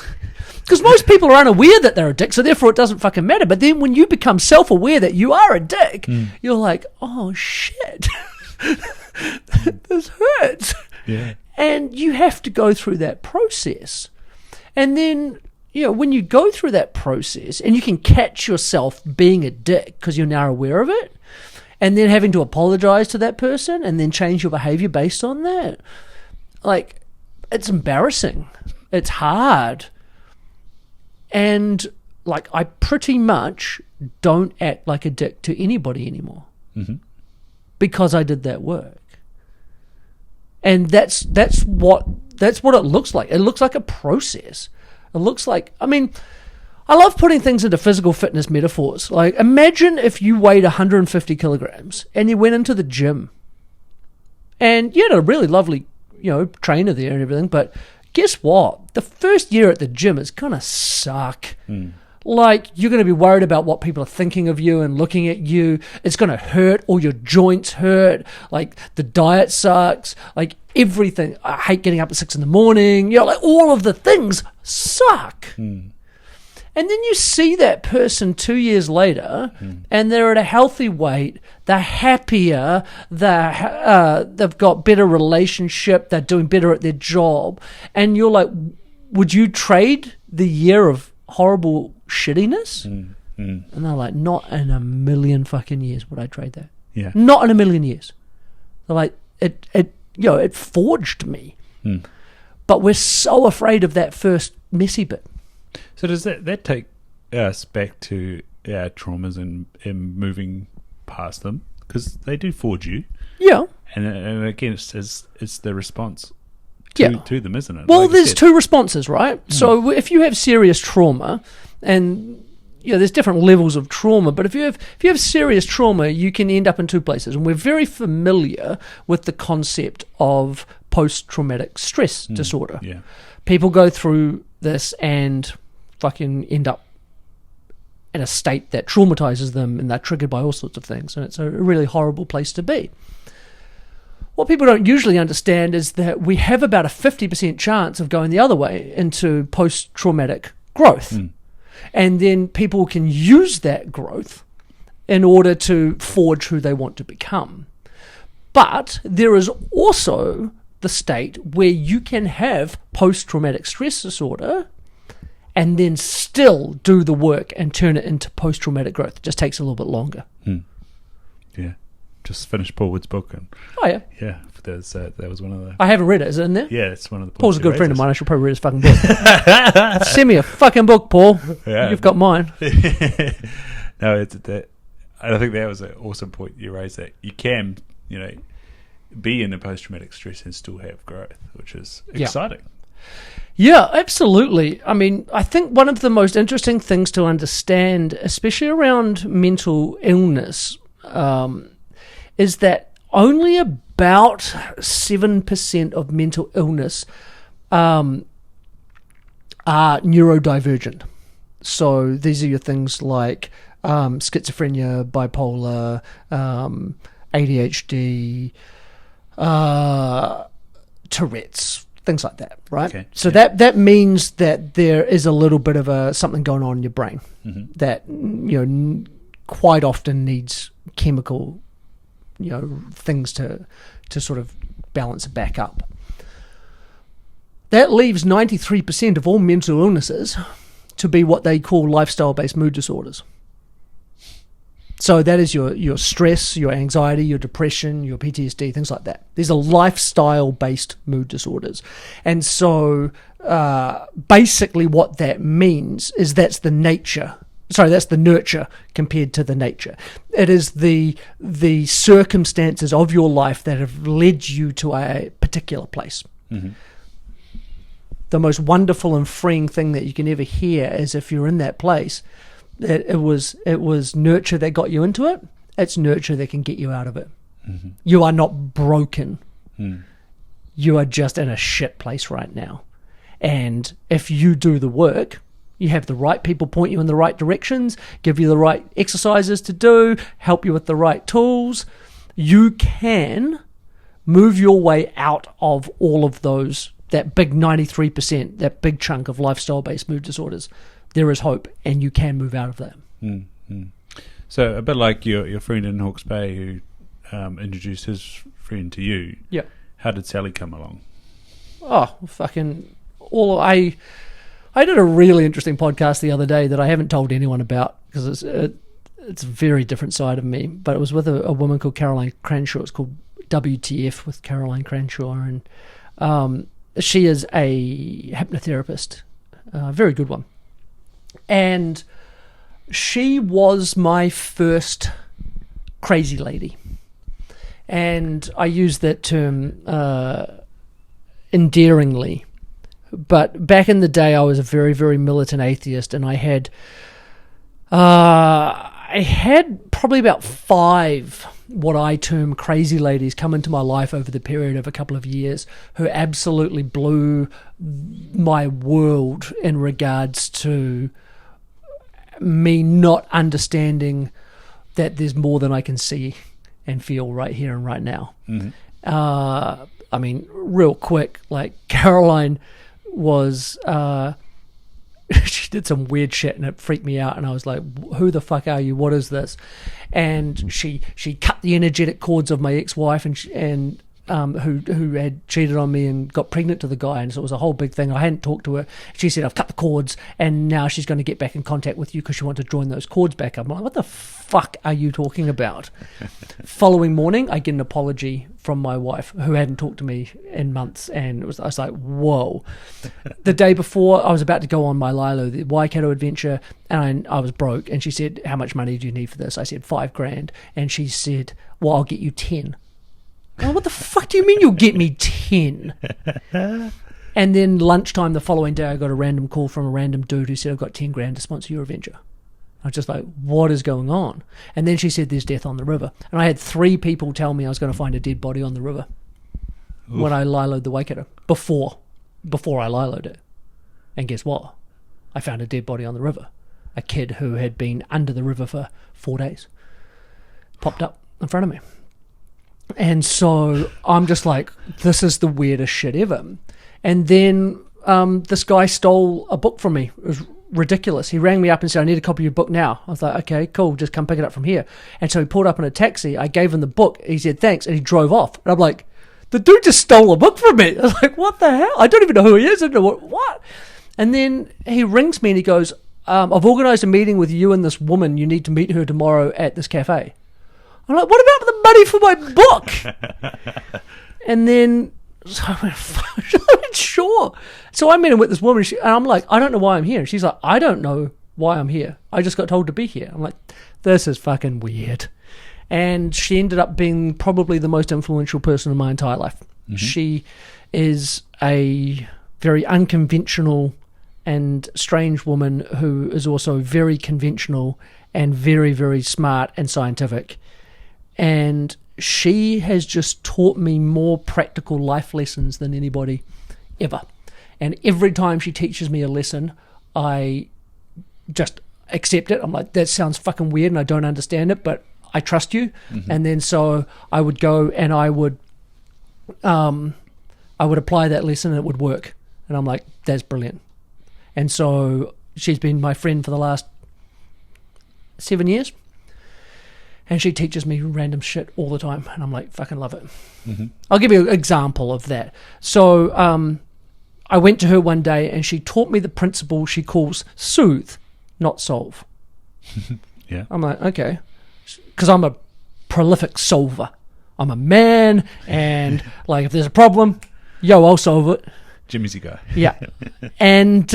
Because most people are unaware that they're a dick, so therefore it doesn't fucking matter. But then when you become self-aware that you are a dick, you're like, oh, shit. This hurts. Yeah. And you have to go through that process. And then, when you go through that process and you can catch yourself being a dick because you're now aware of it, and then having to apologize to that person and then change your behavior based on that, like, it's embarrassing. It's hard. And, like, I pretty much don't act like a dick to anybody anymore because I did that work. And that's what it looks like. It looks like a process. It looks like, I love putting things into physical fitness metaphors. Like, imagine if you weighed 150 kilograms and you went into the gym and you had a really lovely, trainer there and everything, but guess what? The first year at the gym is going to suck. Like, you're going to be worried about what people are thinking of you and looking at you. It's going to hurt. All your joints hurt. Like, the diet sucks. Like, everything. I hate getting up at 6 a.m. Like, all of the things suck. And then you see that person 2 years later and they're at a healthy weight. They're happier. They've got better relationship. They're doing better at their job. And you're like, would you trade the year of horrible shittiness? And they're like, not in a million fucking years would I trade that. Yeah. Not in a million years. They're like, it it forged me. But we're so afraid of that first messy bit. So does that take us back to our traumas and moving past them? Because they do forge you. Yeah. And again, it's the response to them, isn't it? Well, there's two responses, right? So if you have serious trauma, and there's different levels of trauma, but if you have serious trauma, you can end up in two places. And we're very familiar with the concept of post-traumatic stress disorder. Yeah. People go through this and fucking end up in a state that traumatizes them, and they're triggered by all sorts of things, and it's a really horrible place to be. What people don't usually understand is that we have about a 50% chance of going the other way into post-traumatic growth. And then people can use that growth in order to forge who they want to become. But there is also the state where you can have post-traumatic stress disorder and then still do the work and turn it into post-traumatic growth. It just takes a little bit longer. Yeah. Just finished Paul Wood's book. Oh, yeah? Yeah. That was one of the... I haven't read it. Is it in there? Yeah, it's one of the... Paul's a good friend of mine. I should probably read his fucking book. Send me a fucking book, Paul. Yeah. You've got mine. No, it's that. I think that was an awesome point you raised, that you can, be in a post-traumatic stress and still have growth, which is exciting. Yeah, absolutely. I mean, I think one of the most interesting things to understand, especially around mental illness, is that only about 7% of mental illness are neurodivergent. So these are your things like schizophrenia, bipolar, ADHD, Tourette's, things like that, right? Okay. So that means that there is a little bit of something going on in your brain that quite often needs chemical things to sort of balance it back up. That leaves 93% of all mental illnesses to be what they call lifestyle-based mood disorders. So that is your stress, your anxiety, your depression, your PTSD, things like that. These are lifestyle-based mood disorders. And so basically what that means is that's the nurture compared to the nature. It is the circumstances of your life that have led you to a particular place. The most wonderful and freeing thing that you can ever hear is if you're in that place, that it was nurture that got you into it. It's nurture that can get you out of it. You are not broken. You are just in a shit place right now. And if you do the work, you have the right people point you in the right directions, give you the right exercises to do, help you with the right tools, you can move your way out of all of those, that big 93%, that big chunk of lifestyle-based mood disorders. There is hope, and you can move out of that. So a bit like your friend in Hawke's Bay who introduced his friend to you. Yeah. How did Sally come along? Oh, fucking I did a really interesting podcast the other day that I haven't told anyone about because it's a very different side of me. But it was with a woman called Caroline Cranshaw. It's called WTF with Caroline Cranshaw, and she is a hypnotherapist, a very good one. And she was my first crazy lady. And I use that term endearingly. But back in the day, I was a very, very militant atheist, and I had probably about 5 what I term crazy ladies come into my life over the period of a couple of years who absolutely blew my world in regards to me not understanding that there's more than I can see and feel right here and right now. I mean, real quick, like Caroline was she did some weird shit and it freaked me out, and I was like, who the fuck are you, what is this? And she cut the energetic cords of my ex-wife, and who had cheated on me and got pregnant to the guy, and so it was a whole big thing. I hadn't talked to her. She said, I've cut the cords, and now she's going to get back in contact with you because she wants to join those cords back up. I'm like, what the fuck are you talking about? Following morning, I get an apology from my wife, who hadn't talked to me in months, and I was like, whoa. The day before, I was about to go on my Lilo, the Waikato adventure, and I was broke, and she said, how much money do you need for this? I said, $5,000, and she said, well, I'll get you 10. Oh, what the fuck do you mean you'll get me 10? And then lunchtime the following day, I got a random call from a random dude who said, I've got 10 grand to sponsor your adventure. I was just like, what is going on? And then she said, there's death on the river. And I had 3 people tell me I was going to find a dead body on the river. Oof. When I liloed the Waikato. Before I liloed it. And guess what? I found a dead body on the river. A kid who had been under the river for 4 days. Popped up in front of me. And so I'm just like, this is the weirdest shit ever. And then this guy stole a book from me. It was ridiculous. He rang me up and said, I need a copy of your book now. I was like, okay, cool, just come pick it up from here. And so he pulled up in a taxi. I gave him the book. He said, thanks. And he drove off. And I'm like, the dude just stole a book from me. I was like, what the hell? I don't even know who he is. I don't know what? And then he rings me and he goes, I've organised a meeting with you and this woman. You need to meet her tomorrow at this cafe. I'm like, what about the money for my book? And then, so I went, sure. So I met him with this woman, and I'm like, I don't know why I'm here. And she's like, I don't know why I'm here. I just got told to be here. I'm like, this is fucking weird. And she ended up being probably the most influential person in my entire life. Mm-hmm. She is a very unconventional and strange woman who is also very conventional and very, very smart and scientific. And she has just taught me more practical life lessons than anybody ever. And every time she teaches me a lesson, I just accept it. I'm like, that sounds fucking weird and I don't understand it, but I trust you. Mm-hmm. And then so I would go and I would apply that lesson and it would work. And I'm like, that's brilliant. And so she's been my friend for the last 7 years. And she teaches me random shit all the time. And I'm like, fucking love it. Mm-hmm. I'll give you an example of that. So I went to her one day and she taught me the principle she calls soothe, not solve. Yeah. I'm like, okay. Because I'm a prolific solver. I'm a man. And like, if there's a problem, I'll solve it. Jimi's your guy. Yeah. And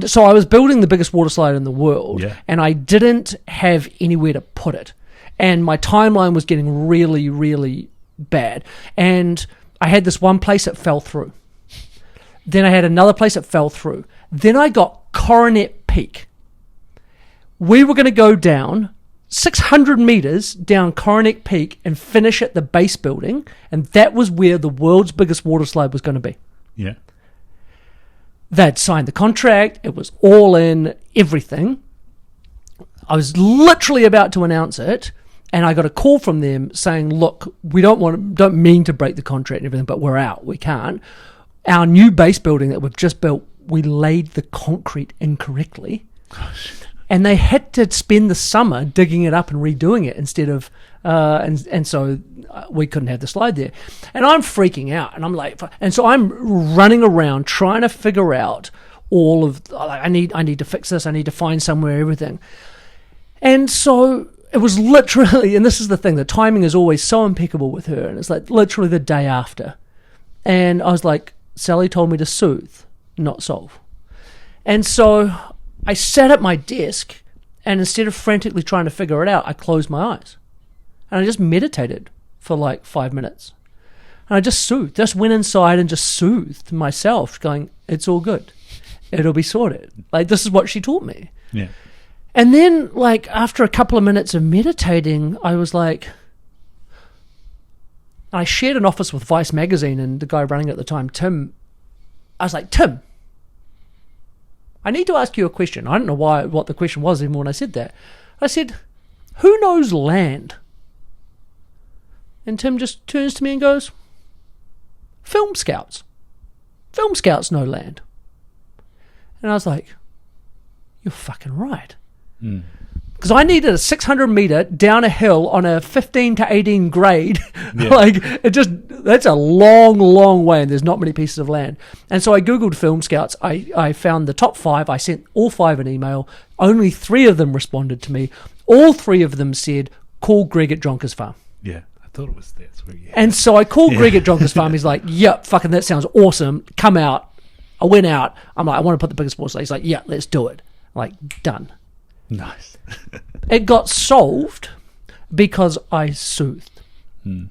so I was building the biggest waterslide in the world, and I didn't have anywhere to put it. And my timeline was getting really, really bad. And I had this one place that fell through. Then I had another place that fell through. Then I got Coronet Peak. We were going to go down 600 meters down Coronet Peak and finish at the base building, and that was where the world's biggest waterslide was going to be. Yeah. They'd signed the contract. It was all in, everything. I was literally about to announce it, and I got a call from them saying, look, we don't mean to break the contract and everything, but we're out. We can't. Our new base building that we've just built, we laid the concrete incorrectly. Gosh. And they had to spend the summer digging it up and redoing it instead of, and so we couldn't have the slide there. And I'm freaking out, and I'm like, and so I'm running around trying to figure out all of, like, I need to fix this, I need to find somewhere, everything. And so it was literally, and this is the thing, the timing is always so impeccable with her, and it's like literally the day after. And I was like, Sally told me to soothe, not solve. And so I sat at my desk, and instead of frantically trying to figure it out, I closed my eyes. And I just meditated for like 5 minutes. And I just soothed, just went inside and just soothed myself, going, it's all good. It'll be sorted. Like, this is what she taught me. Yeah. And then, like, after a couple of minutes of meditating, I was like, I shared an office with Vice magazine, and the guy running it at the time, Tim, I was like, Tim, I need to ask you a question. I don't know what the question was even when I said that. I said, who knows land? And Tim just turns to me and goes, film scouts. Film scouts know land. And I was like, you're fucking right. Mm. because I needed a 600 meter down a hill on a 15 to 18 grade. Yeah. Like, that's a long, long way, and there's not many pieces of land. And so I Googled Film Scouts. I found the top 5. I sent all 5 an email. Only 3 of them responded to me. All 3 of them said, call Greg at Jonker's Farm. Yeah, I thought it was that. And so I called Greg at Jonker's Farm. He's like, yep, fucking that sounds awesome. Come out. I went out. I'm like, I want to put the biggest water slide. He's like, yeah, let's do it. I'm like, done. Nice. It got solved because I soothed. And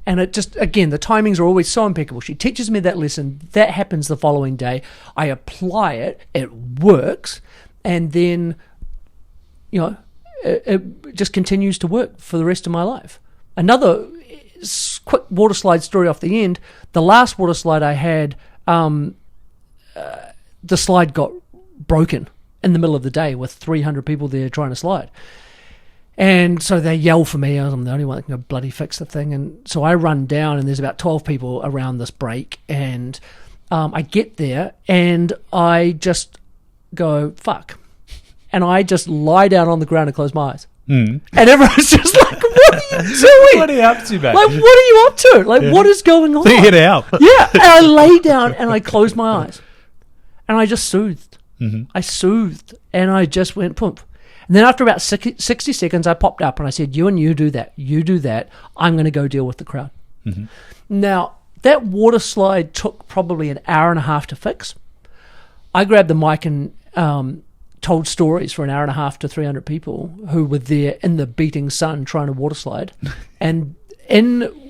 it just, again, the timings are always so impeccable. She teaches me that lesson. That happens the following day. I apply it. It works. And then, it just continues to work for the rest of my life. Another quick water slide story off the end. The last water slide I had, the slide got broken in the middle of the day with 300 people there trying to slide. And so they yell for me. I'm the only one that can go bloody fix the thing. And so I run down, and there's about 12 people around this break. And I get there, and I just go, fuck. And I just lie down on the ground and close my eyes. And everyone's just like, what are you doing? What are you up to, mate? Like, what are you up to? Like, what is going on? Get out. Yeah. And I lay down, and I closed my eyes. And I just soothed. I soothed, and I just went poof. And then after about 60 seconds, I popped up, and I said, you do that. You do that. I'm going to go deal with the crowd. Now, that water slide took probably an hour and a half to fix. I grabbed the mic and told stories for an hour and a half to 300 people who were there in the beating sun trying to water slide. And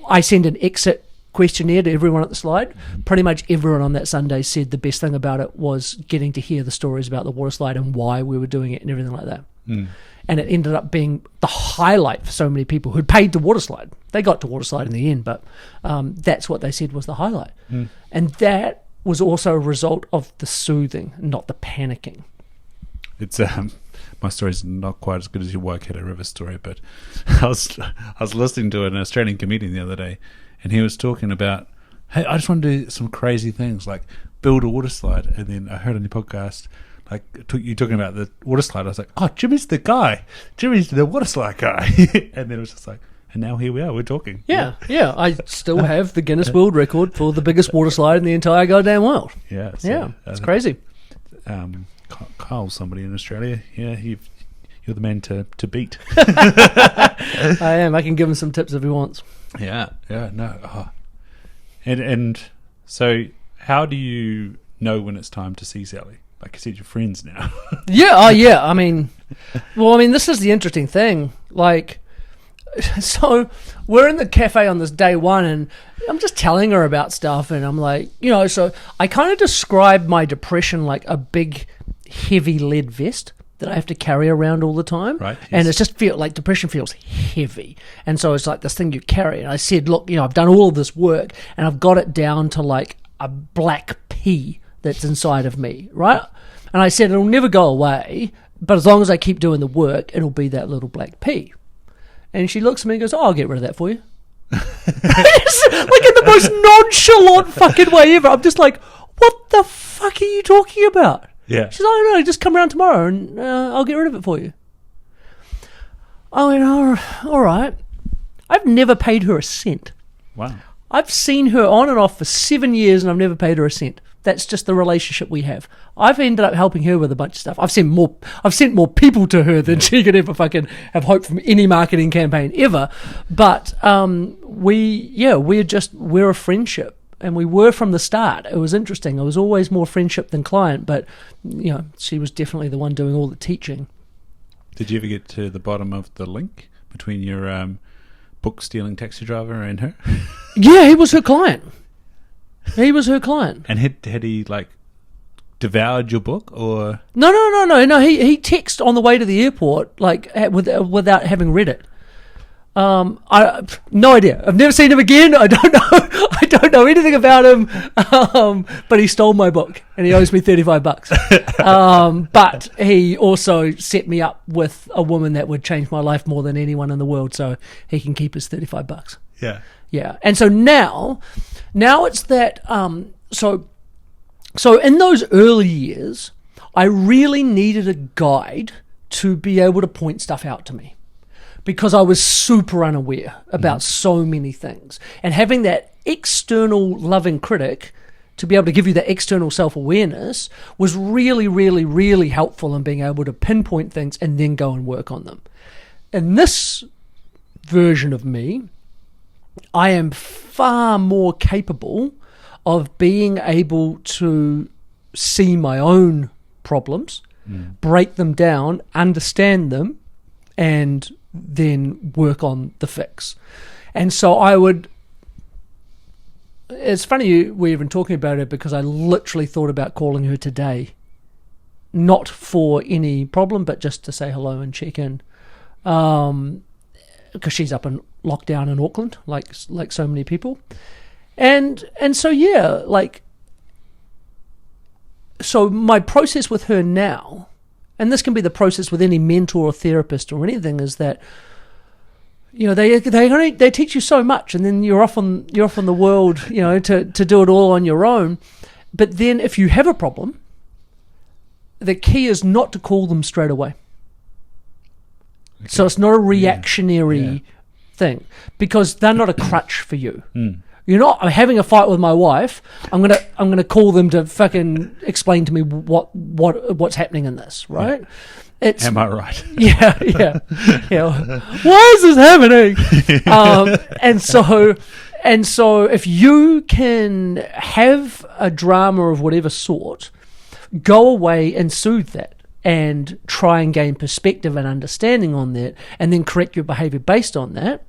I sent an exit questionnaire to everyone at the slide. Pretty much everyone on that Sunday said the best thing about it was getting to hear the stories about the water slide and why we were doing it and everything like that. And it ended up being the highlight for so many people who'd paid to water slide. They got to water slide in the end, but that's what they said was the highlight. And that was also a result of the soothing, not the panicking. It's my story's not quite as good as your Waikato River story, but I was listening to an Australian comedian the other day, and he was talking about, hey, I just want to do some crazy things like build a water slide. And then I heard on your podcast, like you talking about the water slide. I was like, oh, Jimmy's the guy. Jimmy's the water slide guy. And then it was just like, and now here we are, we're talking. Yeah. I still have the Guinness World Record for the biggest water slide in the entire goddamn world. Yeah. It's crazy. Kyle, somebody in Australia. Yeah, you're the man to beat. I am. I can give him some tips if he wants. Yeah, no. Oh. And so how do you know when it's time to see Sally? Like you said, you're friends now. Yeah. I mean, this is the interesting thing. Like, so we're in the cafe on this day one, and I'm just telling her about stuff, and I'm like, so I kind of describe my depression like a big, heavy lead vest that I have to carry around all the time. Right. Yes. And it's just depression feels heavy. And so it's like this thing you carry. And I said, look, I've done all of this work, and I've got it down to like a black pea that's inside of me, right? And I said, it'll never go away, but as long as I keep doing the work, it'll be that little black pea. And she looks at me and goes, oh, I'll get rid of that for you. Like in the most nonchalant fucking way ever. I'm just like, what the fuck are you talking about? Yeah. She's like, oh, no, just come around tomorrow and I'll get rid of it for you. I went, all right. I've never paid her a cent. Wow. I've seen her on and off for 7 years, and I've never paid her a cent. That's just the relationship we have. I've ended up helping her with a bunch of stuff. I've sent more people to her than she could ever fucking have hoped from any marketing campaign ever. But we're a friendship, and we were from the start. It was interesting. I was always more friendship than client, but she was definitely the one doing all the teaching. Did you ever get to the bottom of the link between your book stealing taxi driver and her? Yeah, he was her client. He was her client. And had he like devoured your book or? No. He texted on the way to the airport like without having read it. I no idea. I've never seen him again. I don't know. I don't know anything about him. But he stole my book and he owes me $35. But he also set me up with a woman that would change my life more than anyone in the world. So he can keep his $35. Yeah. Yeah. And so now it's that, so in those early years, I really needed a guide to be able to point stuff out to me, because I was super unaware about so many things. And having that external loving critic to be able to give you that external self-awareness was really, really, really helpful in being able to pinpoint things and then go and work on them. In this version of me, I am far more capable of being able to see my own problems, break them down, understand them, and then work on the fix. And so it's funny we're even talking about it, because I literally thought about calling her today, not for any problem, but just to say hello and check in, because she's up in lockdown in Auckland, like so many people, and so yeah, so my process with her now, and this can be the process with any mentor or therapist or anything, is that, you know, they teach you so much, and then you're off on the world, you know, to do it all on your own. But then if you have a problem, the key is not to call them straight away. Okay. So it's not a reactionary thing, because they're not a crutch for you. You're not. I'm having a fight with my wife. I'm gonna call them to fucking explain to me what's happening in this, right? It's, am I right? Yeah. Why is this happening? And so if you can have a drama of whatever sort, go away and soothe that, and try and gain perspective and understanding on that, and then correct your behavior based on that.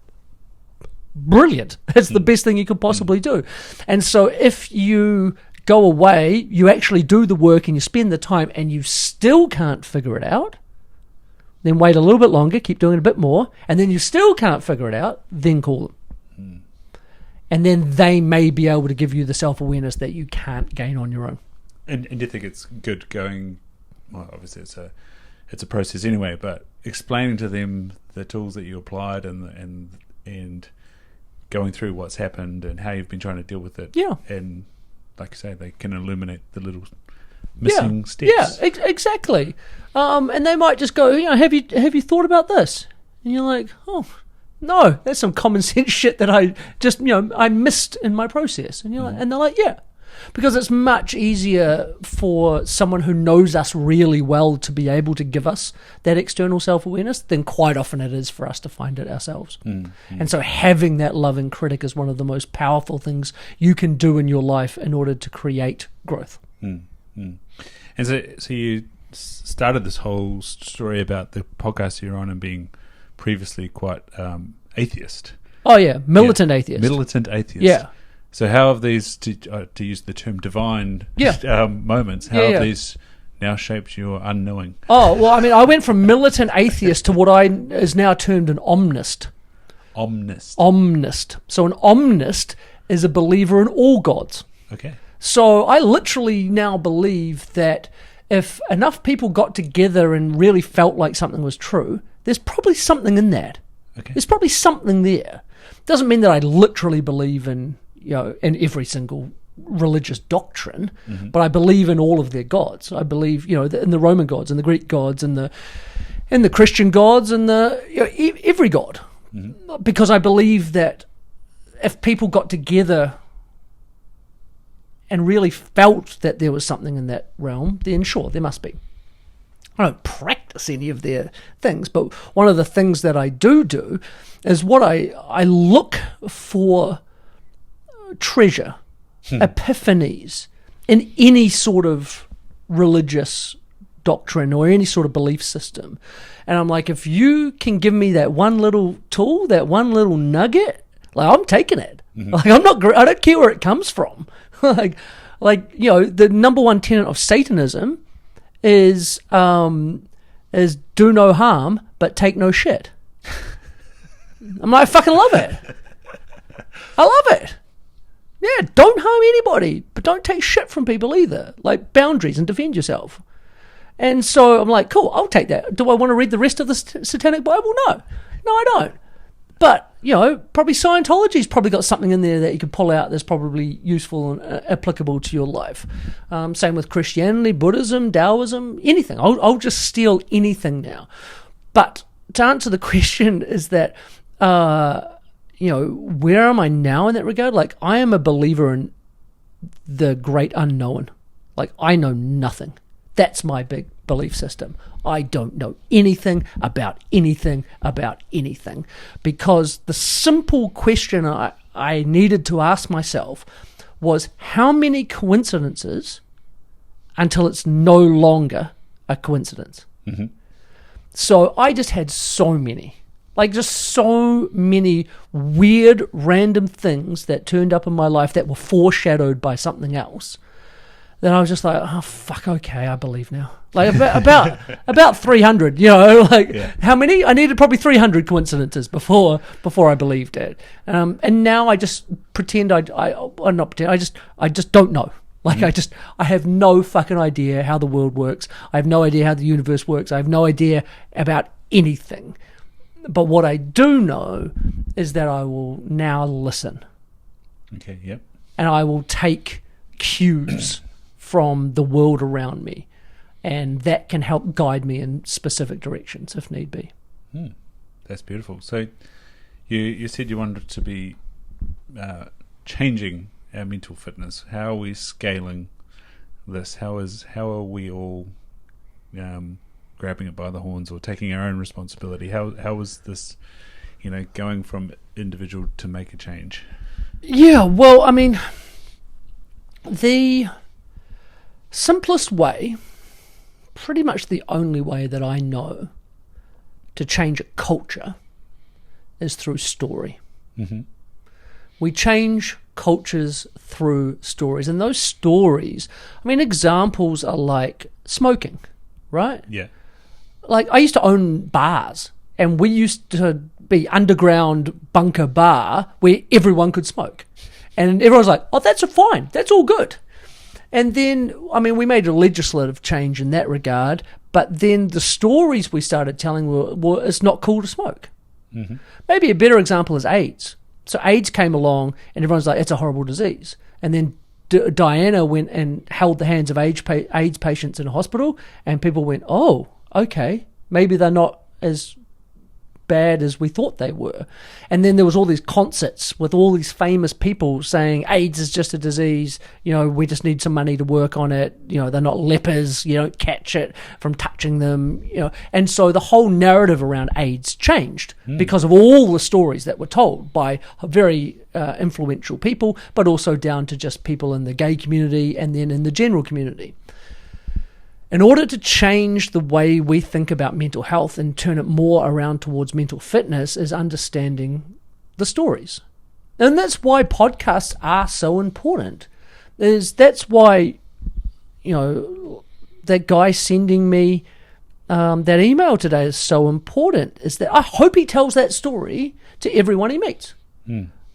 Brilliant. That's the best thing you could possibly do. And so if you go away, you actually do the work and you spend the time, and you still can't figure it out, then wait a little bit longer, keep doing it a bit more, and then you still can't figure it out, then call them. And then they may be able to give you the self-awareness that you can't gain on your own. And do you think it's good going, well, obviously it's a process anyway, but explaining to them the tools that you applied and going through what's happened and how you've been trying to deal with it. Yeah. And like you say, they can illuminate the little missing steps. Yeah, exactly. And they might just go, you know, have you thought about this? And you're like, oh, no, that's some common sense shit that I just, you know, I missed in my process. And you're like, and they're like, yeah. Because it's much easier for someone who knows us really well to be able to give us that external self-awareness than quite often it is for us to find it ourselves. And so having that loving critic is one of the most powerful things you can do in your life in order to create growth. And so you started this whole story about the podcast you're on and being previously quite atheist. Oh, yeah, militant atheist. Militant atheist. Yeah. So how have these, to use the term divine moments, how have these now shaped your unknowing? Oh, well, I mean, I went from militant atheist to what is now termed an omnist. Omnist. So an omnist is a believer in all gods. Okay. So I literally now believe that if enough people got together and really felt like something was true, there's probably something in that. Okay. There's probably something there. Doesn't mean that I literally believe in, you know, in every single religious doctrine, but I believe in all of their gods. I believe, you know, in the Roman gods and the Greek gods and the Christian gods and every god, because I believe that if people got together and really felt that there was something in that realm, then sure, there must be. I don't practice any of their things, but one of the things that I do is what I look for treasure, epiphanies in any sort of religious doctrine or any sort of belief system. And I'm like, if you can give me that one little tool, that one little nugget, like I'm taking it. Like I don't care where it comes from. like you know, the number one tenet of Satanism is do no harm but take no shit. I'm like, I fucking love it. I love it. Yeah, don't harm anybody, but don't take shit from people either. Like boundaries and defend yourself. And so I'm like, cool, I'll take that. Do I want to read the rest of the Satanic Bible? No, I don't. But probably Scientology's probably got something in there that you could pull out that's probably useful and applicable to your life. Same with Christianity, Buddhism, Taoism, anything. I'll just steal anything now. But to answer the question is that, where am I now in that regard? Like, I am a believer in the great unknown. Like, I know nothing. That's my big belief system. I don't know anything about anything because the simple question I needed to ask myself was how many coincidences until it's no longer a coincidence. Mm-hmm. So I just had so many weird random things that turned up in my life that were foreshadowed by something else. Then I was just like, oh fuck, okay, I believe now. Like about 300, How many? I needed probably 300 coincidences before I believed it. And now I just pretend I just don't know. Like I have no fucking idea how the world works. I have no idea how the universe works. I have no idea about anything. But what I do know is that I will now listen. Okay, yep. And I will take cues from the world around me, and that can help guide me in specific directions if need be. That's beautiful. So you said you wanted to be changing our mental fitness. How are we scaling this? How are we all grabbing it by the horns or taking our own responsibility? How is this, going from individual to make a change? Yeah, well, I mean, the simplest way, pretty much the only way that I know to change a culture is through story. Mm-hmm. We change cultures through stories, and those stories, I mean, examples are like smoking, right? Yeah. Like, I used to own bars, and we used to be underground bunker bar where everyone could smoke. And everyone's like, oh, that's fine. That's all good. And then, I mean, we made a legislative change in that regard, but then the stories we started telling were it's not cool to smoke. Mm-hmm. Maybe a better example is AIDS. So AIDS came along, and everyone's like, it's a horrible disease. And then Diana went and held the hands of AIDS patients in a hospital, and people went, oh, okay, maybe they're not as bad as we thought they were. And then there was all these concerts with all these famous people saying AIDS is just a disease, we just need some money to work on it, they're not lepers, you don't catch it from touching them, and so the whole narrative around AIDS changed because of all the stories that were told by very influential people, but also down to just people in the gay community and then in the general community. In order to change the way we think about mental health and turn it more around towards mental fitness is understanding the stories. And that's why podcasts are so important. That's why, that guy sending me that email today is so important, is that I hope he tells that story to everyone he meets.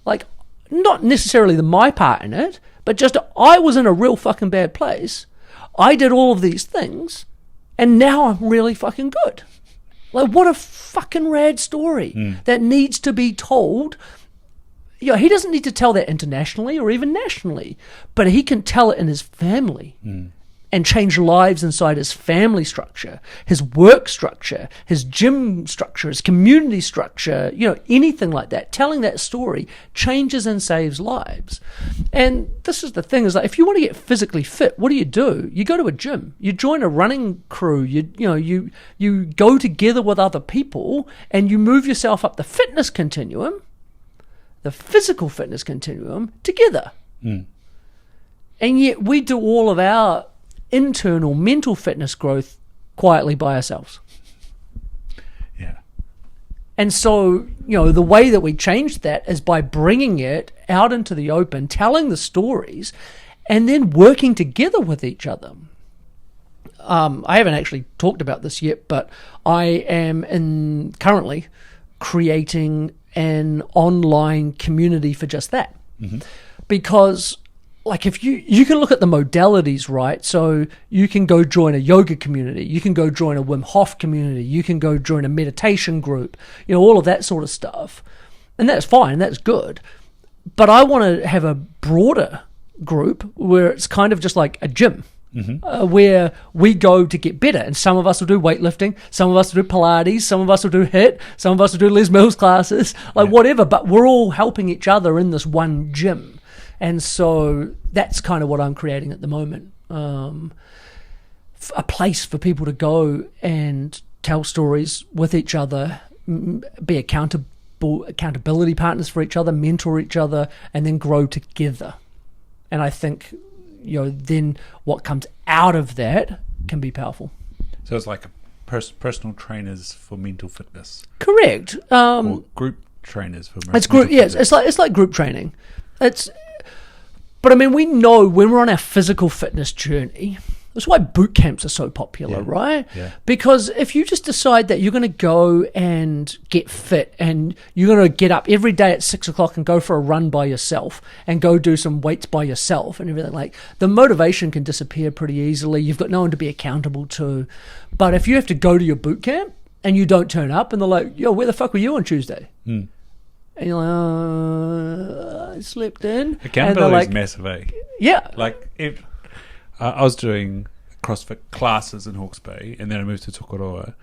Like, not necessarily my part in it, but just I was in a real fucking bad place. I did all of these things, and now I'm really fucking good. Like, what a fucking rad story that needs to be told. He doesn't need to tell that internationally or even nationally, but he can tell it in his family and change lives inside his family structure, his work structure, his gym structure, his community structure, anything like that. Telling that story changes and saves lives. And this is the thing, is like, if you want to get physically fit, what do? You go to a gym, you join a running crew, you go together with other people, and you move yourself up the fitness continuum, the physical fitness continuum, together. And yet we do all of our internal mental fitness growth quietly by ourselves. Yeah. And so, the way that we change that is by bringing it out into the open, telling the stories, and then working together with each other. I haven't actually talked about this yet, but I am currently creating an online community for just that. Mm-hmm. Because, like, if you can look at the modalities, right? So you can go join a yoga community, you can go join a Wim Hof community, you can go join a meditation group, all of that sort of stuff. and that's fine, that's good. But I want to have a broader group where it's kind of just like a gym, where we go to get better. And some of us will do weightlifting, some of us will do Pilates, some of us will do HIIT, some of us will do Les Mills classes, whatever. But we're all helping each other in this one gym. And so that's kind of what I'm creating at the moment. A place for people to go and tell stories with each other, be accountability partners for each other, mentor each other, and then grow together. And I think, then what comes out of that can be powerful. So it's like a personal trainers for mental fitness. Correct. Or group trainers for it's group. Yes, it's like group training. But I mean, we know when we're on our physical fitness journey. That's why boot camps are so popular, right? Yeah. Because if you just decide that you're going to go and get fit and you're going to get up every day at 6 o'clock and go for a run by yourself and go do some weights by yourself and everything, the motivation can disappear pretty easily. You've got no one to be accountable to. But if you have to go to your boot camp and you don't turn up and they're like, yo, where the fuck were you on Tuesday? And you're like, I slept in. Accountability is massive, eh? Yeah. I was doing CrossFit classes in Hawke's Bay, and then I moved to Tokoroa,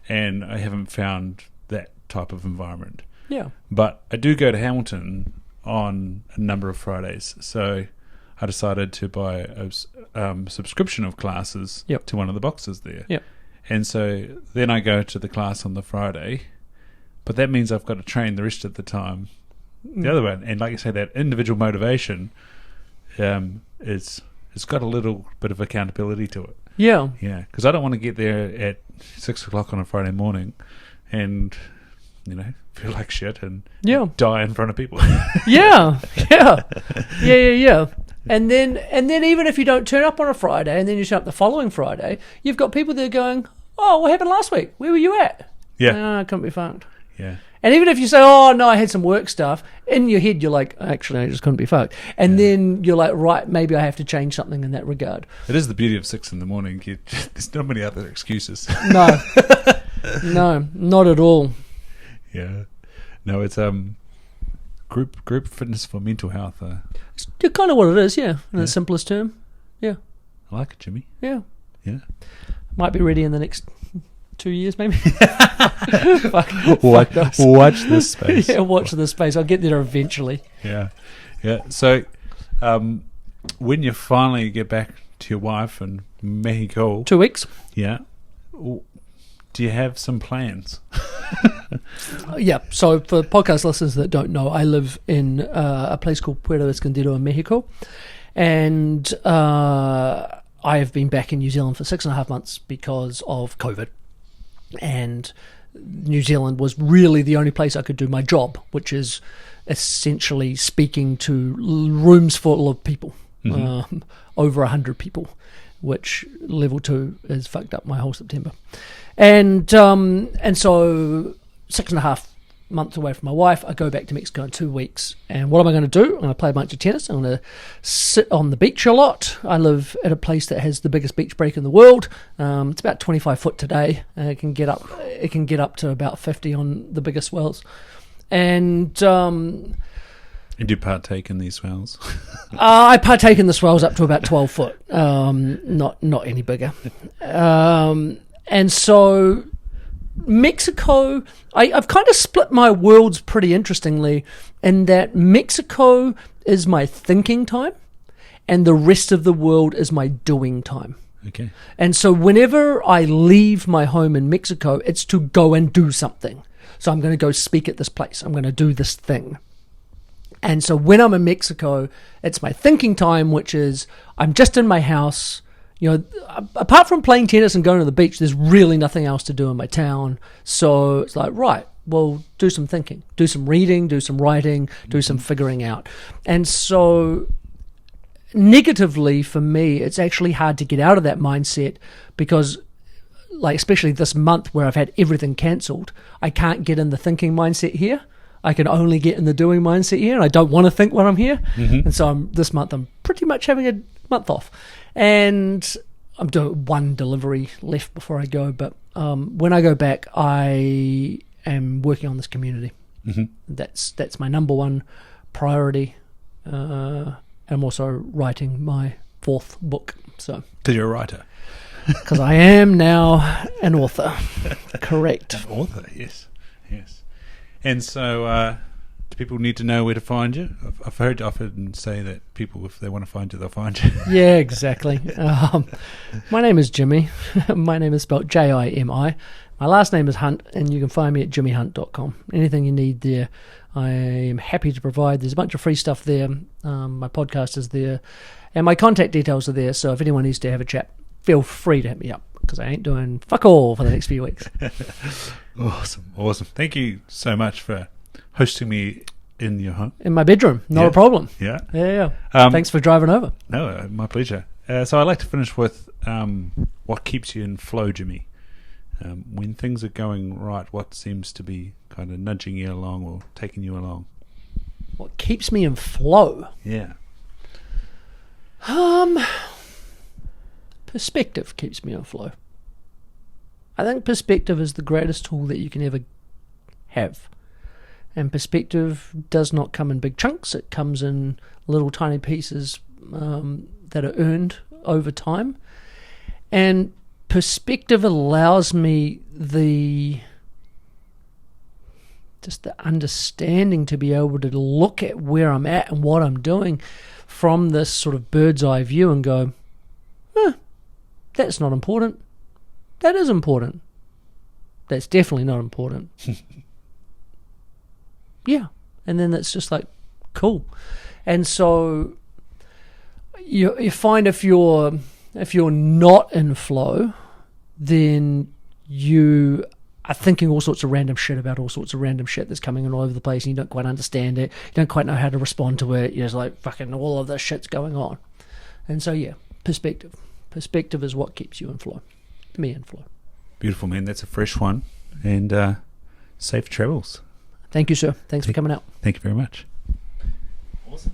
and I haven't found that type of environment. Yeah. But I do go to Hamilton on a number of Fridays, so I decided to buy a subscription of classes to one of the boxes there. Yep. And so then I go to the class on the Friday, but that means I've got to train the rest of the time the other one. And like I say, that individual motivation it's got a little bit of accountability to it. Yeah. Yeah, because I don't want to get there at 6 o'clock on a Friday morning and, feel like shit and die in front of people. Yeah. And then even if you don't turn up on a Friday and then you turn up the following Friday, you've got people there going, oh, what happened last week? Where were you at? Yeah. No, I couldn't be fucked. Yeah. And even if you say, oh, no, I had some work stuff, in your head you're like, actually, I just couldn't be fucked. And then you're like, right, maybe I have to change something in that regard. It is the beauty of 6 in the morning. There's not many other excuses. No. No, not at all. Yeah. No, it's group fitness for mental health. It's kind of what it is, in the simplest term. Yeah. I like it, Jimmy. Yeah. Yeah. Might be ready in the next 2 years, maybe. Watch this space. Yeah, watch this space. I'll get there eventually. Yeah. So, when you finally get back to your wife in Mexico, 2 weeks. Yeah. Do you have some plans? Yeah. So for podcast listeners that don't know, I live in a place called Puerto, Escondido in Mexico, and I have been back in New Zealand for 6.5 months because of COVID. And New Zealand was really the only place I could do my job, which is essentially speaking to rooms full of people, over 100 people, which level 2 has fucked up my whole September. And so 6.5 months away from my wife, I go back to Mexico in 2 weeks. And what am I going to do? I'm going to play a bunch of tennis. I'm going to sit on the beach a lot. I live at a place that has the biggest beach break in the world. It's about 25 foot today. It can get up to about 50 on the biggest swells. And do you partake in these swells? I partake in the swells up to about 12 foot. Not any bigger. And so Mexico, I've kind of split my worlds pretty interestingly in that Mexico is my thinking time and the rest of the world is my doing time. Okay. And so whenever I leave my home in Mexico, it's to go and do something. So I'm going to go speak at this place. I'm going to do this thing. And so when I'm in Mexico, it's my thinking time, which is I'm just in my house. Apart from playing tennis and going to the beach, there's really nothing else to do in my town. So it's like, right, well, do some thinking, do some reading, do some writing, do some figuring out. And so negatively for me, it's actually hard to get out of that mindset because, especially this month where I've had everything cancelled, I can't get in the thinking mindset here. I can only get in the doing mindset here, and I don't want to think when I'm here. And so this month I'm pretty much having a month off. And I'm doing one delivery left before I go. But when I go back, I am working on this community. That's my number one priority. I'm also writing my 4th book. So, because you're a writer. Because I am now an author. Correct. An author, yes. And so, do people need to know where to find you? I've heard often say that people, if they want to find you, they'll find you. Yeah, exactly. My name is Jimi. My name is spelled Jimi. My last name is Hunt, and you can find me at jimmyhunt.com. Anything you need there, I am happy to provide. There's a bunch of free stuff there. My podcast is there, and my contact details are there. So if anyone needs to have a chat, feel free to hit me up, because I ain't doing fuck all for the next few weeks. Awesome. Thank you so much for hosting me in your home. In my bedroom, not a problem. Yeah. Thanks for driving over. No, my pleasure. So I'd like to finish with what keeps you in flow, Jimi. When things are going right, what seems to be kind of nudging you along or taking you along? What keeps me in flow? Yeah. Perspective keeps me in flow. I think perspective is the greatest tool that you can ever have. And perspective does not come in big chunks. It comes in little tiny pieces that are earned over time. And perspective allows me the understanding to be able to look at where I'm at and what I'm doing from this sort of bird's eye view and go, that's not important. That is important. That's definitely not important. Yeah. And then it's just like, cool. And so you find if you're not in flow, then you are thinking all sorts of random shit about all sorts of random shit that's coming in all over the place, and you don't quite understand it. You don't quite know how to respond to it. You're just like, fucking all of this shit's going on. And so, yeah, perspective. Perspective is what keeps you in flow. Me in flow. Beautiful, man. That's a fresh one. And safe travels. Thank you, sir. Thanks for coming out. Thank you very much. Awesome.